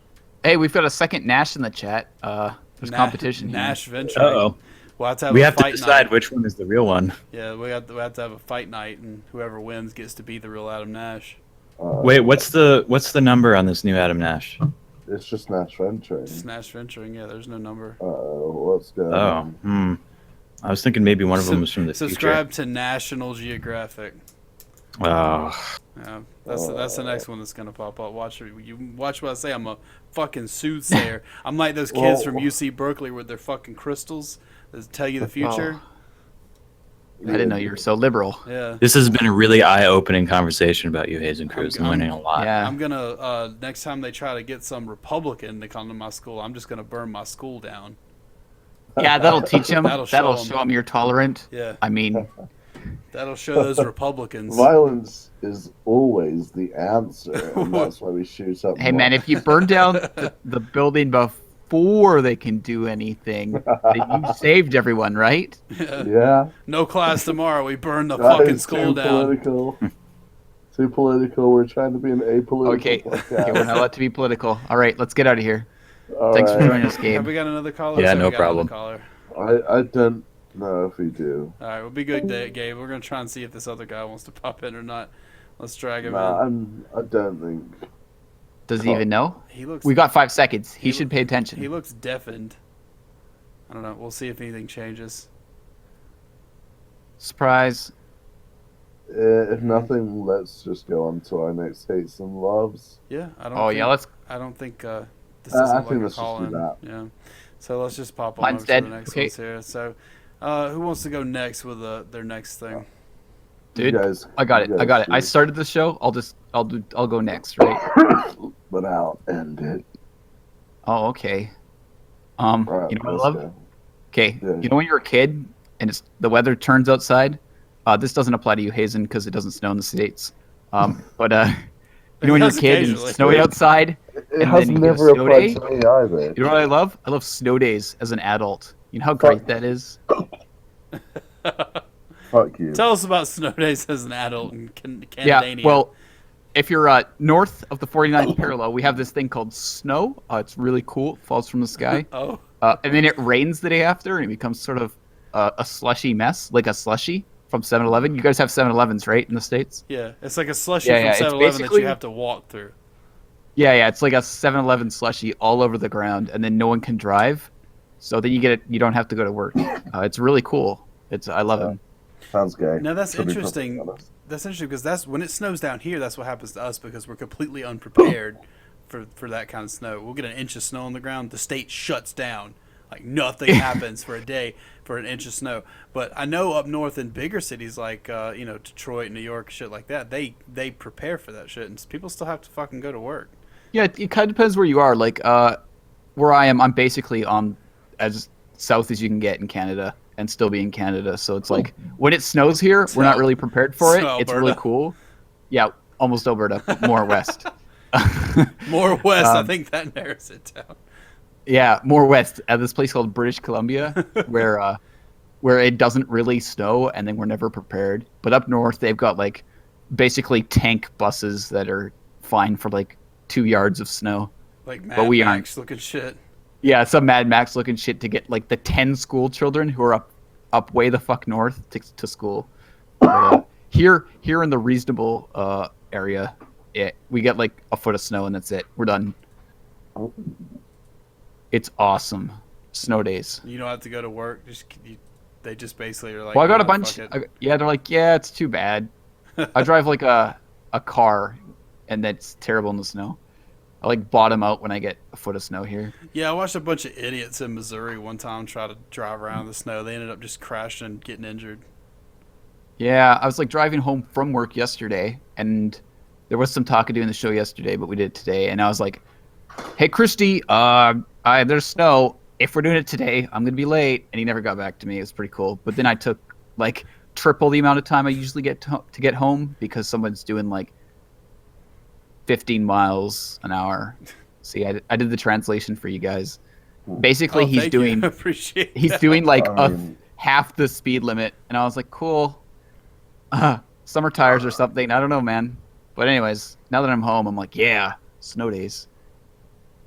Hey, we've got a second Nash in the chat. There's competition here. Nash venturing. uh-oh, We'll have to have we a have to fight decide night. which one is the real one. Yeah, we have to have a fight night, and whoever wins gets to be the real Adam Nash. Wait, what's the number on this new Adam Nash? It's just Nash venturing. Just Nash venturing. Yeah, there's no number. What's going Oh, on? I was thinking maybe one of them was from the Subscribe to National Geographic. future. Oh, Yeah, that's the next one that's gonna pop up. Watch it. You watch what I say. I'm a fucking soothsayer. I'm like those kids from UC Berkeley with their fucking crystals that tell you the future. I didn't know you were so liberal. Yeah. this has been a really eye-opening conversation about you, Hazen Cruz. I'm learning a lot. Yeah. I'm gonna next time they try to get some Republican to come to my school, I'm just gonna burn my school down. Yeah, that'll teach them. That'll That'll show 'em. show them you're tolerant. Yeah, I mean, that'll show those Republicans. Violence is always the answer, and that's why we shoot up. hey more. man, if you burn down the building before they can do anything, then you saved everyone, right? Yeah. No class tomorrow. We burn the That fucking is school too down. political. Too political. We're trying to be an apolitical Okay, podcast. we're not allowed to be political. All right, let's get out of here. All Thanks for right. joining us, Have Gabe. we got another caller? Yeah, Looks like no we got another problem. Caller. I don't know if we do. All right, we'll be good, Gabe. We're gonna try and see if this other guy wants to pop in or not. Let's drag him Nah, in. I don't think. Does he even know? He looks. We got 5 seconds. He He should pay attention. He looks deafened. I don't know. We'll see if anything changes. Surprise. If nothing, let's just go on to our next hates and loves. Yeah, I don't. Oh think, yeah, let's. I don't think this I doesn't think like a let's just call do in. that. Yeah. So let's just pop on Mine's over dead. to the next Okay. ones here. So Who wants to go next with their next thing? Dude, You guys, I got it. you I got it. I guys started the show. I'll go next, right? shoot. But I'll end it. Oh, okay. Alright, You know what I let's love? go. Okay, Yeah. you know when you're a kid and the weather turns outside. This doesn't apply to you, Hazen, because it doesn't snow in the States. But you know when you're a does kid and occasionally. it's snowy outside, It and has then you get a never snow applied day. to me either. You know what I love? I love snow days as an adult. You know how great that is? Fuck you. Tell us about snow days as an adult in Yeah, Canadania. well, if you're north of the 49th parallel, we have this thing called snow. It's really cool. It falls from the sky. Oh. And then it rains the day after, and it becomes sort of a slushy mess, like a slushy from 7-Eleven. You guys have 7-Elevens, right, in the States? Yeah, it's like a slushy Yeah, from it's 7-Eleven that basically- you have to walk through. Yeah, it's like a 7-Eleven slushy all over the ground, and then no one can drive. So then you get it. You don't have to go to work. It's really cool. I love it. Sounds gay. Now that's to be interesting. perfectly honest. That's interesting because that's when it snows down here. That's what happens to us because we're completely unprepared for that kind of snow. We'll get an inch of snow on the ground. The state shuts down. Like nothing happens for a day for an inch of snow. But I know up north in bigger cities like Detroit, New York, shit like that, they prepare for that shit, and people still have to fucking go to work. Yeah, it kind of depends where you are. Like where I am, I'm basically on as south as you can get in Canada and still be in Canada. So it's like when it snows here, we're not really prepared for it. So It's really Alberta. cool. Yeah, almost Alberta, but more west. More west, I think that narrows it down. Yeah, more west at this place called British Columbia, where it doesn't really snow, and then we're never prepared. But up north, they've got like basically tank buses that are fine for like 2 yards of snow. Like Mad But we Max looking shit. Yeah, some Mad Max looking shit to get like the 10 school children who are up way the fuck north to school. But, here in the reasonable area, we get like a foot of snow and that's it. We're done. It's awesome. Snow days. You don't have to go to work. They just basically are like. Well, I got a "Oh, bunch. fuck it." They're like, yeah, it's too bad. I drive like a car, and that's terrible in the snow. I like bottom out when I get a foot of snow here. Yeah, I watched a bunch of idiots in Missouri one time try to drive around in the snow. They ended up just crashing and getting injured. Yeah, I was like driving home from work yesterday, and there was some talk of doing the show yesterday, but we did it today. And I was like, "Hey, Christie, there's snow. If we're doing it today, I'm gonna be late." And he never got back to me. It was pretty cool. But then I took like triple the amount of time I usually get to get home because someone's doing like 15 miles an hour. See, I did the translation for you guys. Basically, Oh, he's thank you. doing Appreciate he's that. doing like I mean- half the speed limit, and I was like, cool. Summer tires or something. I don't know, man. But anyways, now that I'm home, I'm like, yeah, snow days.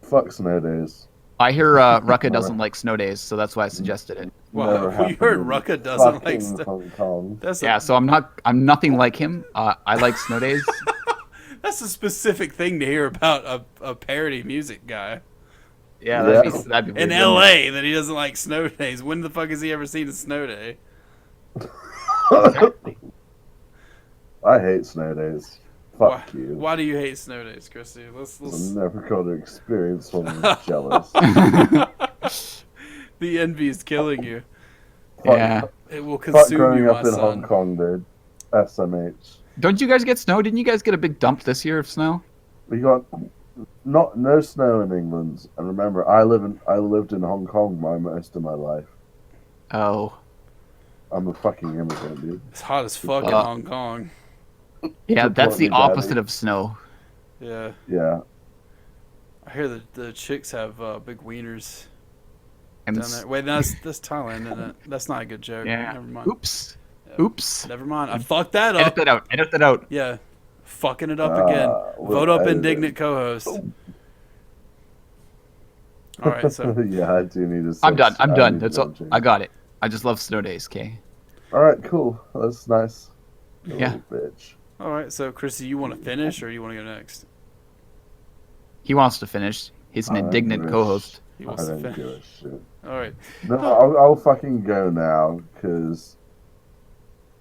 Fuck snow days. I hear Rucka doesn't like snow days, so that's why I suggested it. Wow, Never you happened heard in Rucka doesn't like fucking snow. Hong Kong. That's Yeah, so I'm nothing like him. I like snow days. that's a specific thing to hear about a parody music guy Yeah, Yeah. that'd be in weird. L.A. that he doesn't like snow days. When the fuck has he ever seen a snow day? I hate snow days. Why, Fuck you. why do you hate snow days, Christy? Let's I've never got to experience one. I'm jealous. the envy is killing you. Yeah. It will Fuck consume growing you, up my in Hong son. Kong, dude. SMH. Don't you guys get snow? Didn't you guys get a big dump this year of snow? We got no snow in England, and remember, I lived in Hong Kong most of my life. Oh. I'm a fucking immigrant, dude. It's hot as fuck in Uh, Hong Kong. Yeah, that's the Support me, Daddy. opposite of snow. Yeah, Yeah. I hear the chicks have big wieners And down it's, there. Wait, that's Thailand, isn't it? That's not a good joke. yeah. Never mind. Oops. Yeah. Oops. Never mind. I fucked that Edit up. that out. Edit that out. Yeah, fucking it up again. we'll Vote up edit it. indignant co-host. All right, so yeah, I do need a. I'm done. I'm I done. need That's to all. change. I got it. I just love snow days, okay? All right, cool. That's nice. You Yeah. little bitch. all right, so Chrissy, you want to finish or you want to go next? He wants to finish. He's an I don't indignant give a co-host. He I wants to don't give finish. a shit. All right. No, I'll fucking go now because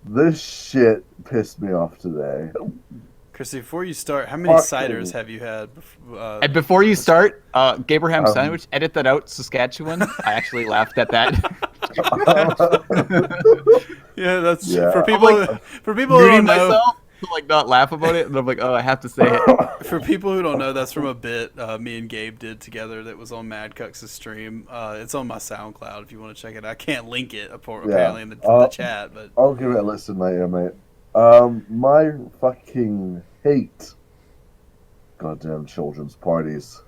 this shit pissed me off today. Chrissy, before you start, how many Fucking- ciders have you had? And before you start, Gabraham Um, sandwich, edit that out, Saskatchewan. I actually laughed at that. Yeah, that's Yeah. for people. I'm For people who muting don't know, myself to like not laugh about it, and I'm like, oh, I have to say it. for people who don't know, that's from a bit me and Gabe did together that was on Mad Cucks' stream. It's on my SoundCloud if you want to check it. I can't link it apparently in the chat, but I'll give it a listen later, mate. My fucking hate goddamn children's parties.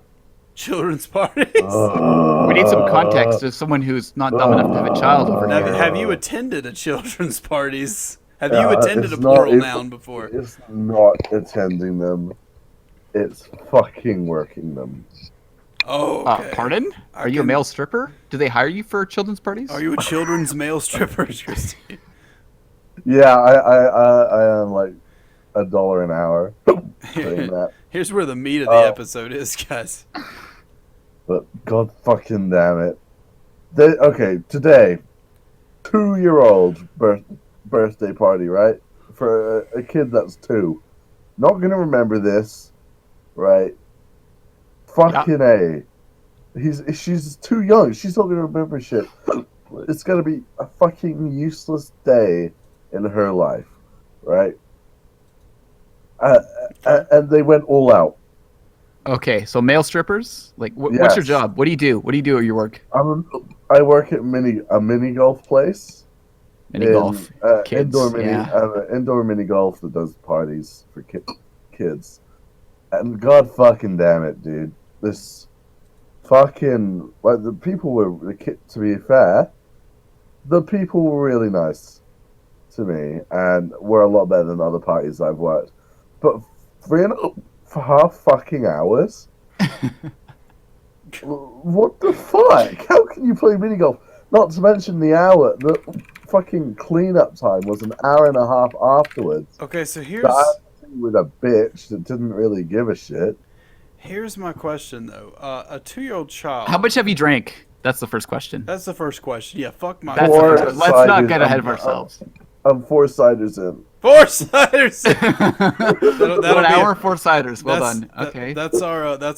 children's parties. We need some context as someone who's not dumb enough to have a child over here. Have you attended a children's parties? Have you Yeah, attended a it's not- plural it's- noun before? It's not attending them. It's fucking working them. Oh, okay. Pardon? Are you a male stripper? Do they hire you for children's parties? Are you a children's male stripper, Christie? Yeah, I am like $1 an hour doing that. Here's where the meat of the episode is, guys. But god fucking damn it. Okay, today, 2-year-old birthday party, right? For a kid that's 2. Not gonna remember this, right? Fucking A. She's too young. She's not gonna remember shit. It's gonna be a fucking useless day in her life, right? And they went all out. Okay, so male strippers? Like, what's your Yes. job? What do you do? What do you do at your work? I work at a mini golf place. Mini golf. Kids, Indoor mini golf that does parties for kids. And god fucking damn it, dude. This fucking like the people were to be fair, the people were really nice to me and were a lot better than other parties I've worked. But 3.5 fucking hours. What the fuck? How can you play mini golf? Not to mention the fucking cleanup time was an hour and a half afterwards. Okay, so With a bitch that didn't really give a shit. here's my question though. A 2-year-old child. How much have you drank? That's the first question. That's the first question. Yeah, fuck my. That's the first question. Let's not get ahead of ourselves. I'm 4 ciders in. 4 ciders. 1 hour, 4 ciders. Well done. Okay. That's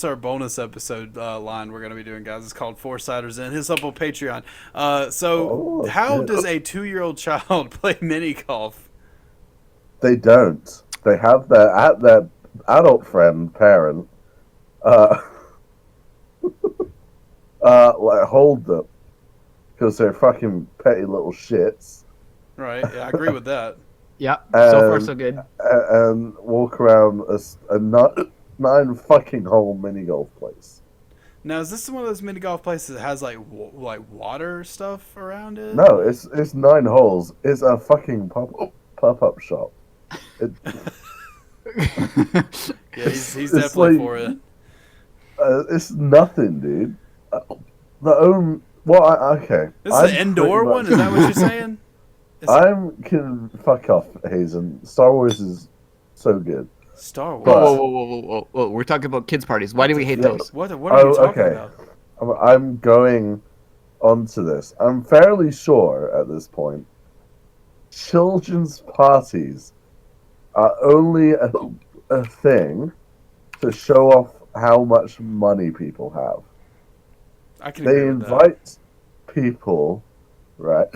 our bonus episode line we're gonna be doing, guys. It's called 4 ciders in. Hit us up on Patreon. How does a 2-year-old child play mini golf? They don't. They have their adult parent like hold them because they're fucking petty little shits. Right. Yeah, I agree with that. Yeah. So far, so good. And walk around a 9 fucking hole mini golf place. Now, is this one of those mini golf places that has like water stuff around it? No, it's 9 holes. It's a fucking pop-up shop. Yeah, he's definitely like, for it. It's nothing, dude. Okay. This is an indoor one? Is that what you're saying? Fuck off, Hazen. Star Wars is so good. Star Wars. Whoa. We're talking about kids' parties. Why do we hate those? What are you talking about? I'm going onto this. I'm fairly sure at this point children's parties are only a thing to show off how much money people have. I can They agree with that. invite people, right,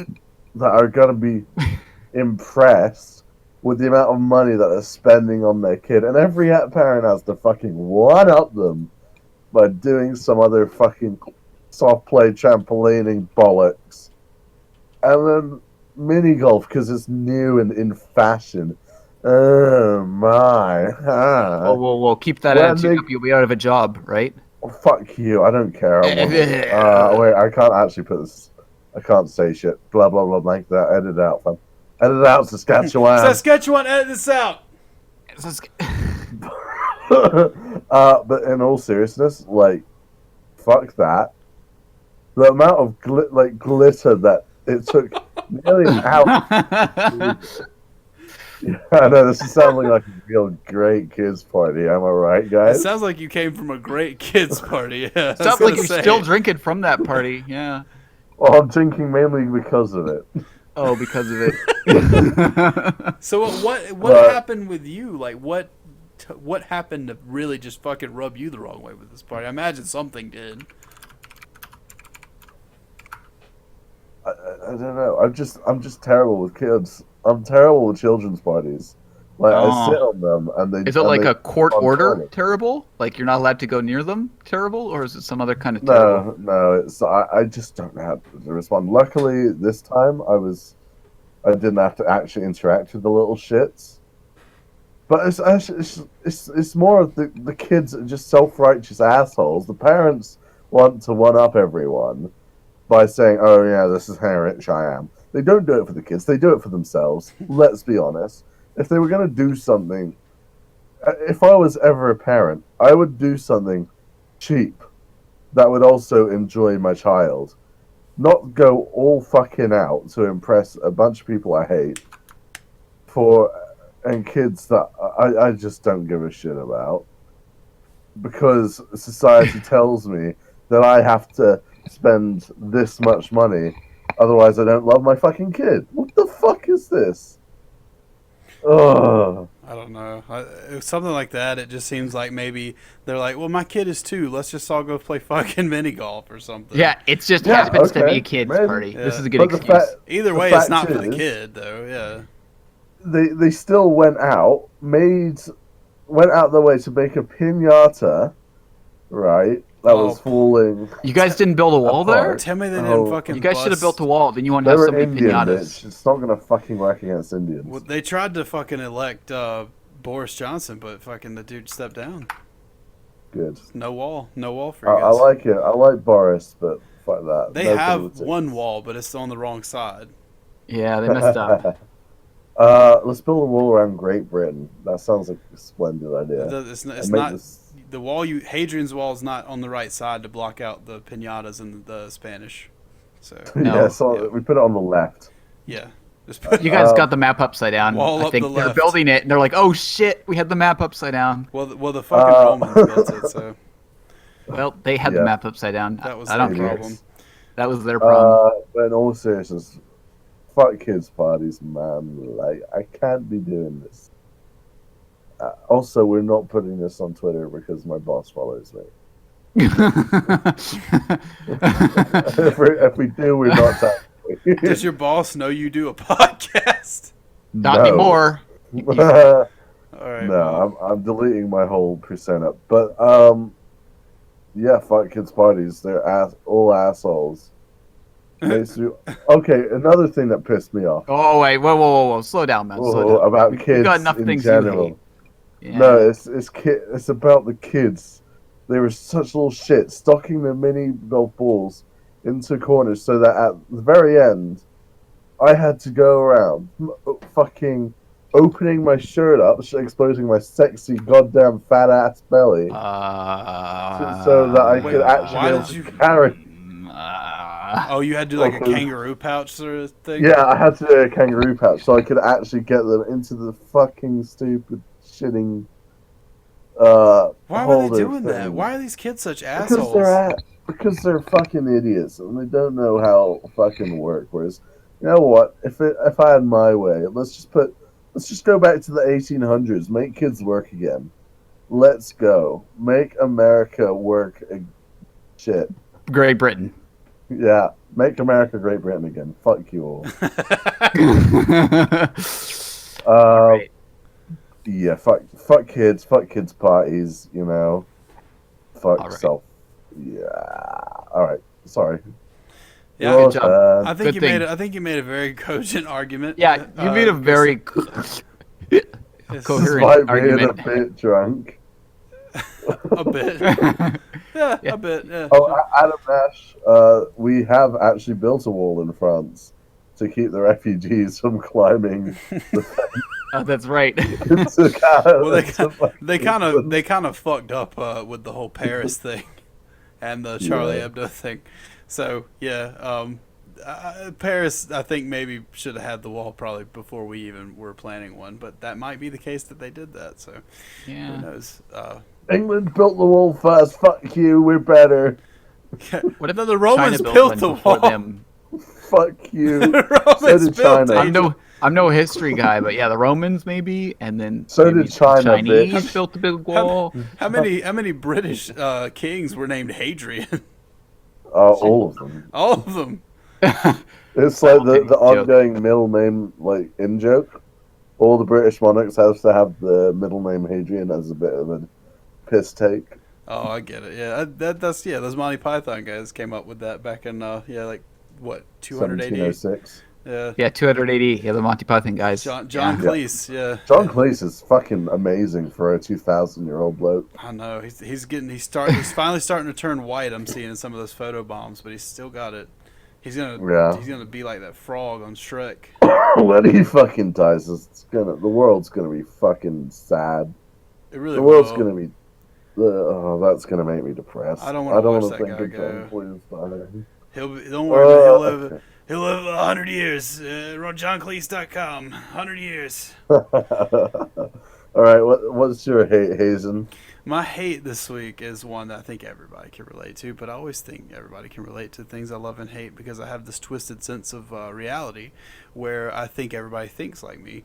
that are going to be impressed with the amount of money that they're spending on their kid. And every parent has to fucking one-up them by doing some other fucking soft play trampolining bollocks. And then mini golf, because it's new and in fashion. Oh, my. Whoa. Keep that attitude up. You'll be out of a job, right? Oh, fuck you. I don't care. Wait, I can't actually put this. I can't say shit. Blah, blah, blah, like that. Edit it out, fam. Edit it out, Saskatchewan. Saskatchewan, edit this out. But in all seriousness, like, fuck that. The amount of glitter that it took nearly an hour. Yeah, I know, this is sounding like a real great kids party. Am I right, guys? It sounds like you came from a great kids party. Yeah, Sounds like you're still drinking from that party. Yeah. Well, I'm drinking mainly because of it. Oh, because of it. So what happened with you? Like what happened to really just fucking rub you the wrong way with this party? I imagine something did. I don't know. I'm just terrible with kids. I'm terrible with children's parties. Like I sit on them and they. Is it like a court keep on order turning. terrible? Like you're not allowed to go near them terrible? Or is it some other kind of terrible? No. It's I just don't know how to respond. Luckily, this time I didn't have to actually interact with the little shits. But it's more of the kids are just self-righteous assholes. The parents want to one-up everyone by saying, "Oh yeah, this is how rich I am." They don't do it for the kids. They do it for themselves. Let's be honest. If they were going to do something, if I was ever a parent, I would do something cheap that would also enjoy my child. Not go all fucking out to impress a bunch of people I hate and kids that I just don't give a shit about. Because society tells me that I have to spend this much money, otherwise I don't love my fucking kid. What the fuck is this? Ugh. I don't know. Something like that. It just seems like maybe they're like, well, my kid is 2. Let's just all go play fucking mini golf or something. Yeah, it's just Yeah, happens to be okay, a kid's maybe. party. Yeah. This is a good But the excuse. Either The way, it's fact not for the is- kid, though. Yeah. They still went out their way to make a pinata, right? That was falling. You guys didn't build a wall there? Apart. Tell me they didn't Oh. fucking. You guys should have bust- built a wall. Then you won't They have were so many Indian, pinatas. bitch. It's not gonna fucking work against Indians. Well, they tried to fucking elect Boris Johnson, but fucking the dude stepped down. Good. No wall for you I guys. like it. I like Boris, but fuck that. They No have politics. one wall, but it's on the wrong side. Yeah, they messed up. Let's build a wall around Great Britain. That sounds like a splendid idea. It's And make not this- the wall. Hadrian's wall is not on the right side to block out the pinatas and the Spanish. So No. Yeah, so Yeah. we put it on the left. yeah, just put. You guys Um, got the map upside down. Wall I up think the they're left. building it, and they're like, "Oh shit, we had the map upside down." Well, the fucking Romans built it, so Well, they had Yeah. the map upside down. that was I their don't care. problem. That was their problem. But in all seriousness, fuck kids parties, man. Like, I can't be doing this. Also, we're not putting this on Twitter because my boss follows me. if we do, we're not tagging. Does your boss know you do a podcast? Not No. anymore. All right. well, No, I'm deleting my whole persona. But yeah, fuck kids parties. They're all assholes. Okay, another thing that pissed me off Oh wait, whoa! Slow down, man. Slow down. about You kids got enough in things you general. hate. Yeah. No, it's about the kids. They were such little shit, stocking the mini golf balls into corners so that at the very end, I had to go around fucking opening my shirt up, exposing my sexy goddamn fat ass belly, so that I Wait, could why actually be able did you- to carry. Oh, you had to do like a Okay. kangaroo pouch sort of thing. Yeah, I had to do a kangaroo pouch so I could actually get them into the fucking stupid shitting. Why were holder they doing that? thing. Why are these kids such Because assholes? because they're fucking idiots and they don't know how fucking work. Whereas, you know what? If I had my way, let's just go back to the 1800s. Make kids work again. Let's go. Make America work. Shit. Great Britain. Yeah. Make America Great Britain again. Fuck you all. Right. Yeah. Fuck kids parties. You know. Fuck All right. self. Yeah. All right. Sorry. Yeah, Your good job. turn. I think Good thing. I think you made a very cogent argument. Yeah, you made a very it's- coherent Despite being a argument. bit drunk. a bit. Yeah, Yeah. a bit. Yeah. Oh, Adam Nash, we have actually built a wall in France to keep the refugees from climbing the fence Oh, that's right. into Canada. Well, they kind of fucked up with the whole Paris thing and the Charlie Yeah. Hebdo thing. So yeah, Paris I think maybe should have had the wall probably before we even were planning one, but that might be the case that they did that. So who Yeah. knows? England built the wall first. Fuck you. We're better. What if No, the Romans China built one the before wall. them? Fuck you. The Romans did built China. it. I'm no history guy, but yeah, the Romans maybe, and then So maybe did China, Chinese bitch. built the big wall. How many British kings were named Hadrian? All of them. All of them. It's like the Joke. ongoing middle name like in joke. All the British monarchs have to have the middle name Hadrian as a bit of a piss take. Oh, I get it. Yeah, that's those Monty Python guys came up with that back in like what 200 AD. 1706. Yeah. Yeah, 280. Yeah, the Monty Python guys. John Yeah. Cleese. Yeah. John Cleese is fucking amazing for a 2,000-year-old bloke. I know he's finally starting to turn white. I'm seeing in some of those photo bombs, but he's still got it. He's gonna be like that frog on Shrek. When he fucking dies, the world's gonna be fucking sad. It really The world's will. gonna be. That's gonna make me depressed. I don't want to watch wanna that think guy of go. John Cleese Don't worry, man, okay. he'll live 100 years. JohnCleese.com. 100 years. All right, what's your hate, Hazen? My hate this week is one that I think everybody can relate to, but I always think everybody can relate to things I love and hate because I have this twisted sense of reality where I think everybody thinks like me.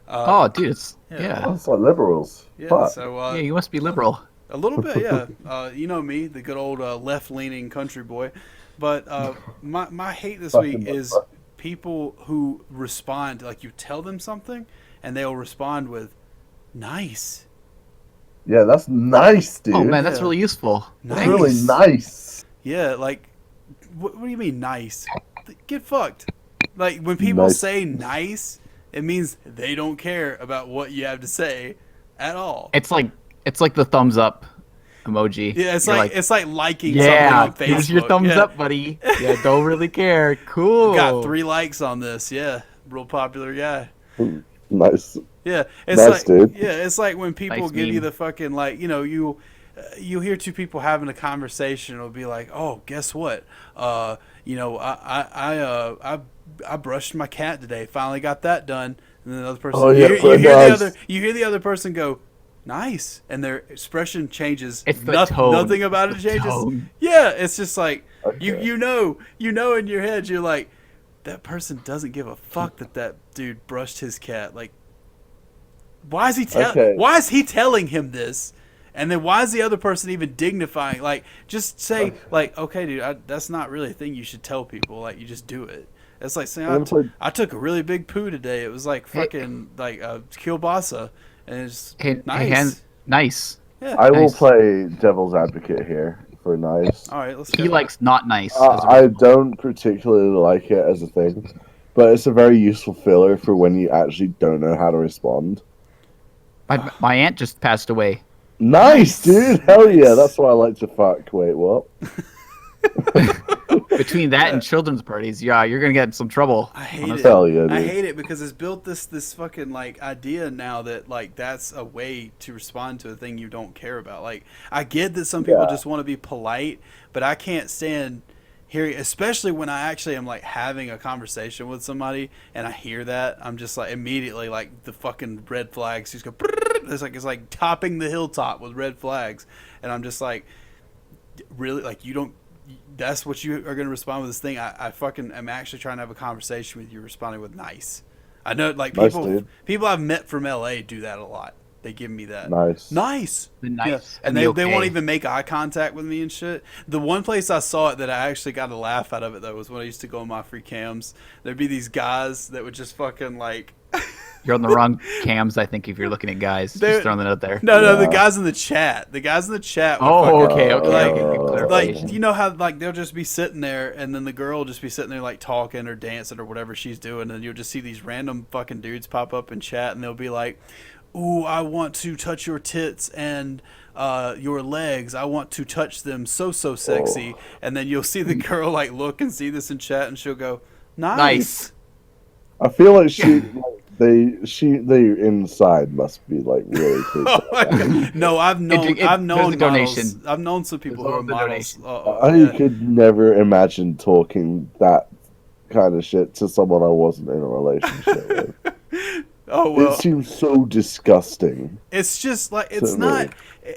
Oh, dude, yeah. It's like liberals. Yeah, Fuck. so Yeah, you must be liberal. a little bit, yeah. You know me, the good old left-leaning country boy. But my hate this week is people who respond, like you tell them something, and they'll respond with, nice. Yeah, that's nice, dude. Oh man, that's Yeah. really useful. That's Nice. really nice. Yeah, like, what do you mean nice? Get fucked. Like, when people Nice. say nice, it means they don't care about what you have to say at all. It's like the thumbs up emoji. Yeah, it's You're like liking yeah, something on Facebook. here's your thumbs Yeah. up, buddy. Yeah, don't really care. Cool. Got 3 likes on this. Yeah, real popular guy. Nice. Yeah, it's Nice, like dude. yeah, it's like when people Nice give you meme. the fucking like you hear two people having a conversation. It'll be like, oh, guess what? I brushed my cat today. Finally got that done. And then the other person, Oh, yeah, you hear the other person go, nice, and their expression changes. It's the tone. Nothing about it The changes. tone. Yeah, it's just like Okay. you know in your head you're like, that person doesn't give a fuck that dude brushed his cat. Like, why is he Okay. why is he telling him this? And then why is the other person even dignifying? Like, just say like, okay, dude, that's not really a thing you should tell people. Like, you just do it. It's like saying I took a really big poo today. It was like fucking like kielbasa, and it's nice. Nice. Yeah. I will Nice. play devil's advocate here for nice. All right, let's He go. likes not nice. I don't particularly like it as a thing, but it's a very useful filler for when you actually don't know how to respond. My aunt just passed away. Nice, dude. Hell yeah. Nice. That's why I like to fuck. Wait, what? Between that and children's parties, yeah, you're gonna get in some trouble. I hate it. Hell yeah, dude. I hate it because it's built this fucking like idea now that like that's a way to respond to a thing you don't care about. Like, I get that some people Yeah. just want to be polite, but I can't stand hearing, especially when I actually am like having a conversation with somebody and I hear that, I'm just like immediately like the fucking red flags just go. It's like topping the hilltop with red flags, and I'm just like, really, like you don't. That's what you are going to respond with this thing. I fucking am actually trying to have a conversation with you, responding with nice. I know, like Nice, dude. people I've met from LA do that a lot. They give me that Nice. nice. The nice. Yeah. And the they won't okay. even make eye contact with me and shit. The one place I saw it that I actually got a laugh out of it though was when I used to go on my free cams. There'd be these guys that would just fucking like. You're on the wrong cams, I think, if you're looking at guys. They're- Just throwing that out there. No, the Yeah. guys in the chat. The guys in the chat. Would Oh, fucking, okay. Like, Good clarification. like you know how like they'll just be sitting there and then the girl will just be sitting there like talking or dancing or whatever she's doing, and you'll just see these random fucking dudes pop up in chat and they'll be like, ooh, I want to touch your tits and your legs. I want to touch them so sexy. And then you'll see the girl like look and see this in chat and she'll go, nice. I feel like they inside must be like really creepy. Oh my God. No, I've known there's a models. donation. I've known some people who are There's a models. I Yeah. could never imagine talking that kind of shit to someone I wasn't in a relationship with. Oh well, It seems so disgusting. it's just like it's So not.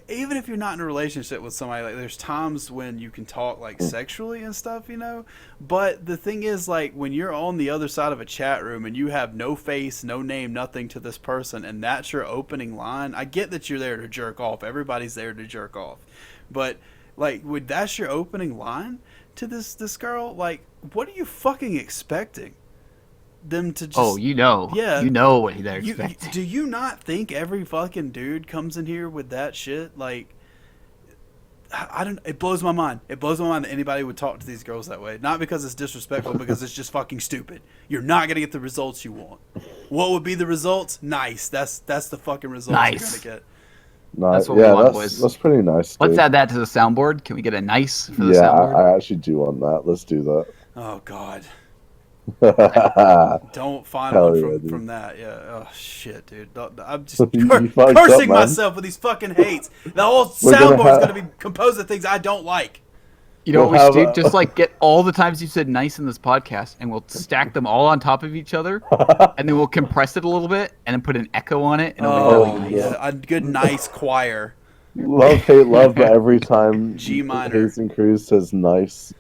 Even if you're not in a relationship with somebody, like there's times when you can talk like sexually and stuff, you know. But the thing is, like when you're on the other side of a chat room and you have no face, no name, nothing to this person, and that's your opening line. I get that you're there to jerk off. Everybody's there to jerk off, but Like, would that's your opening line to this girl? Like, what are you fucking expecting? Them to just yeah, you know what they're you, expecting. do you not think every fucking dude comes in here with that shit? Like, I don't. It blows my mind. It blows my mind that anybody would talk to these girls that way. Not because it's disrespectful, because it's just fucking stupid. You're not gonna get the results you want. What would be the results? Nice. That's the fucking results you're gonna get. Nice. That's what we want, boys. That's pretty nice. Let's dude. add that to the soundboard. Can we get a nice for the Yeah, soundboard? I actually do want that. Let's do that. Oh God. Hell Don't find Hell one yeah, from that. Yeah. Oh shit, dude. I'm just You fucked cursing up, man. myself with these fucking hates. The whole We're gonna soundboard's have- gonna be composed of things I don't like. You know We'll what we should have do? Just like get all the times you said nice in this podcast, and we'll stack them all on top of each other, and then we'll compress it a little bit, and then put an echo on it, and it'll Oh, be really nice. yeah. A good nice choir. Love, hate, love, but every time G minor. Hayes and Cruz says nice,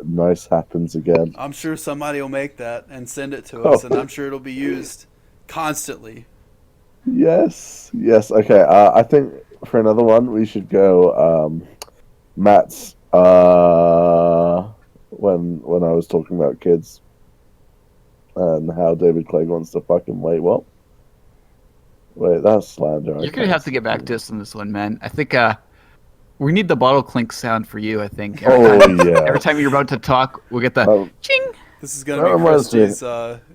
nice happens again. I'm sure somebody will make that and send it to us, and I'm sure it'll be used constantly. Yes. Okay. I think for another one we should go. Matt's. When I was talking about kids and how David Clegg wants to fucking wait. Wait, that's slander. You're gonna have to get back to us on this one, man. I think we need the bottle clink sound for you. I think every time you're about to talk, we'll get the ching. This is gonna be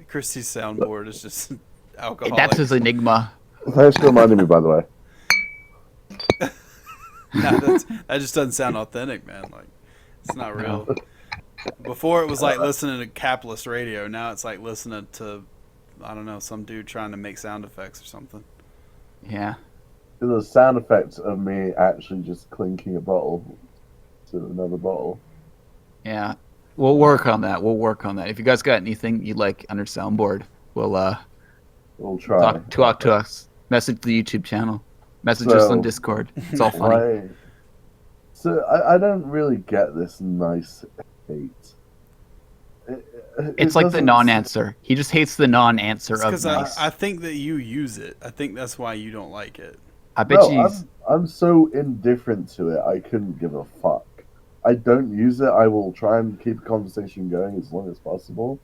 Christie's soundboard. It's just alcohol. That's his enigma. Thanks for reminding me, by the way. That just doesn't sound authentic, man. Like, it's not real. Before it was like listening to capitalist radio. Now it's like listening to, I don't know, some dude trying to make sound effects or something. Yeah. The sound effects of me actually just clinking a bottle to another bottle. Yeah. We'll work on that. If you guys got anything you'd like under soundboard, we'll try. Talk to us. Message the YouTube channel. Message us on Discord. It's all funny. So I don't really get this nice hate. It's like the non-answer. He just hates the non-answer of Because nice. I think that you use it. I think that's why you don't like it. I bet I'm so indifferent to it. I couldn't give a fuck. I don't use it. I will try and keep a conversation going as long as possible,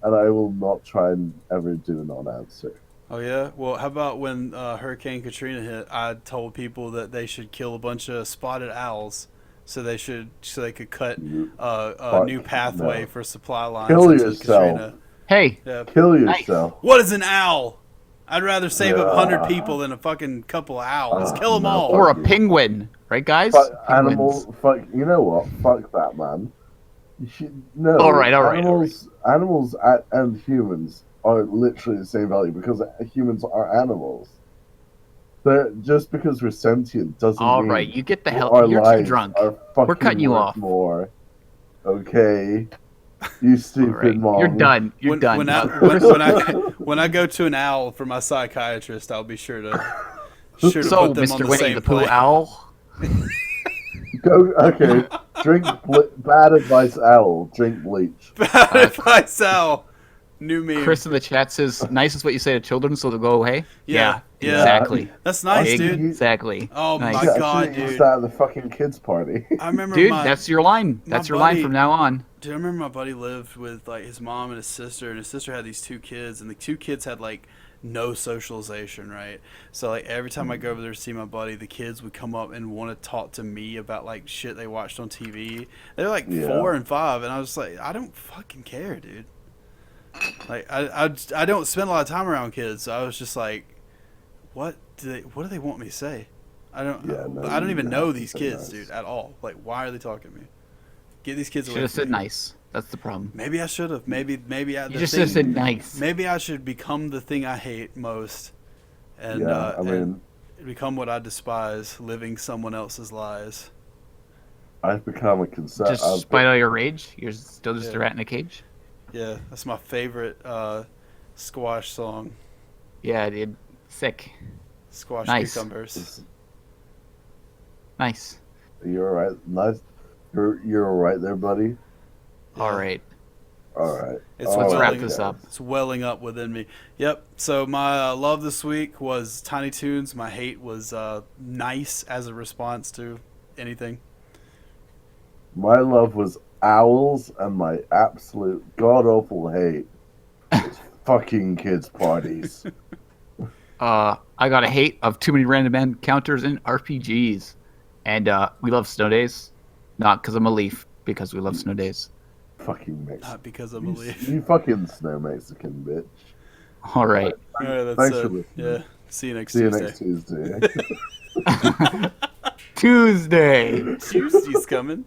and I will not try and ever do a non-answer. Oh yeah. Well, how about when Hurricane Katrina hit? I told people that they should kill a bunch of spotted owls, so they could cut a new pathway for supply lines Kill into yourself. Katrina. Hey, Yeah. Kill yourself. What is an owl? I'd rather save 100 people than a fucking couple of owls. Kill them all. or a penguin, right, guys? Fuck Penguins. animal. Fuck. You know what? Fuck that, man. No. All right. Animals and humans are literally the same value because humans are animals. Just because we're sentient doesn't All mean right, you get the hell. our You're too lives drunk. are We're cutting fucking you worth off. more. Okay. You stupid All right. mom. You're done. You're When, done. when I go to an owl for my psychiatrist, I'll be sure to so, put them on Mr. the Winnie same the Pooh plane. Owl. Go. Okay. Drink bad advice, owl. Drink bleach. Bad advice, owl. New meme. Chris in the chat says, "Nice is what you say to children, so they'll go away." Yeah. Exactly. That's nice, dude. Exactly. Oh Nice. my He's god, actually used dude. that at the fucking kids party. I remember Dude, my that's your line. That's your line buddy- from now on. Dude, I remember my buddy lived with like his mom and his sister had these two kids, and the two kids had like no socialization, right? So like every time I go over there to see my buddy, the kids would come up and want to talk to me about like shit they watched on TV. They're like 4 and 5, and I was like, I don't fucking care, dude. Like I don't spend a lot of time around kids, so I was just like, what do they want me to say? I don't even know these kids, dude, at all. Like, why are they talking to me? Get these kids away. Should have from said me. nice. That's the problem. Maybe I should have. Maybe You just should have said nice. Maybe I should become the thing I hate most, and mean, and become what I despise, living someone else's lies. I've become a concern. Just despite all your rage, you're still just a rat in a cage. Yeah, that's my favorite squash song. Yeah, dude. Sick. Squash Nice. cucumbers. Nice. You're all right. Nice. You're all right there, buddy. All right. All right. It's Let's wrap welling- this up. It's welling up within me. Yep. So my love this week was Tiny Toons. My hate was nice as a response to anything. My love was owls, and my absolute god awful hate was fucking kids parties. I got a hate of too many random encounters in RPGs, and we love snow days, not because I'm a leaf, because we love snow days. Fucking Mexican. Not because I'm a leaf. You fucking snow Mexican bitch. All right. All right, that's Thanks for listening. yeah. See you next See you Tuesday. next Tuesday. Tuesday. Tuesday's coming.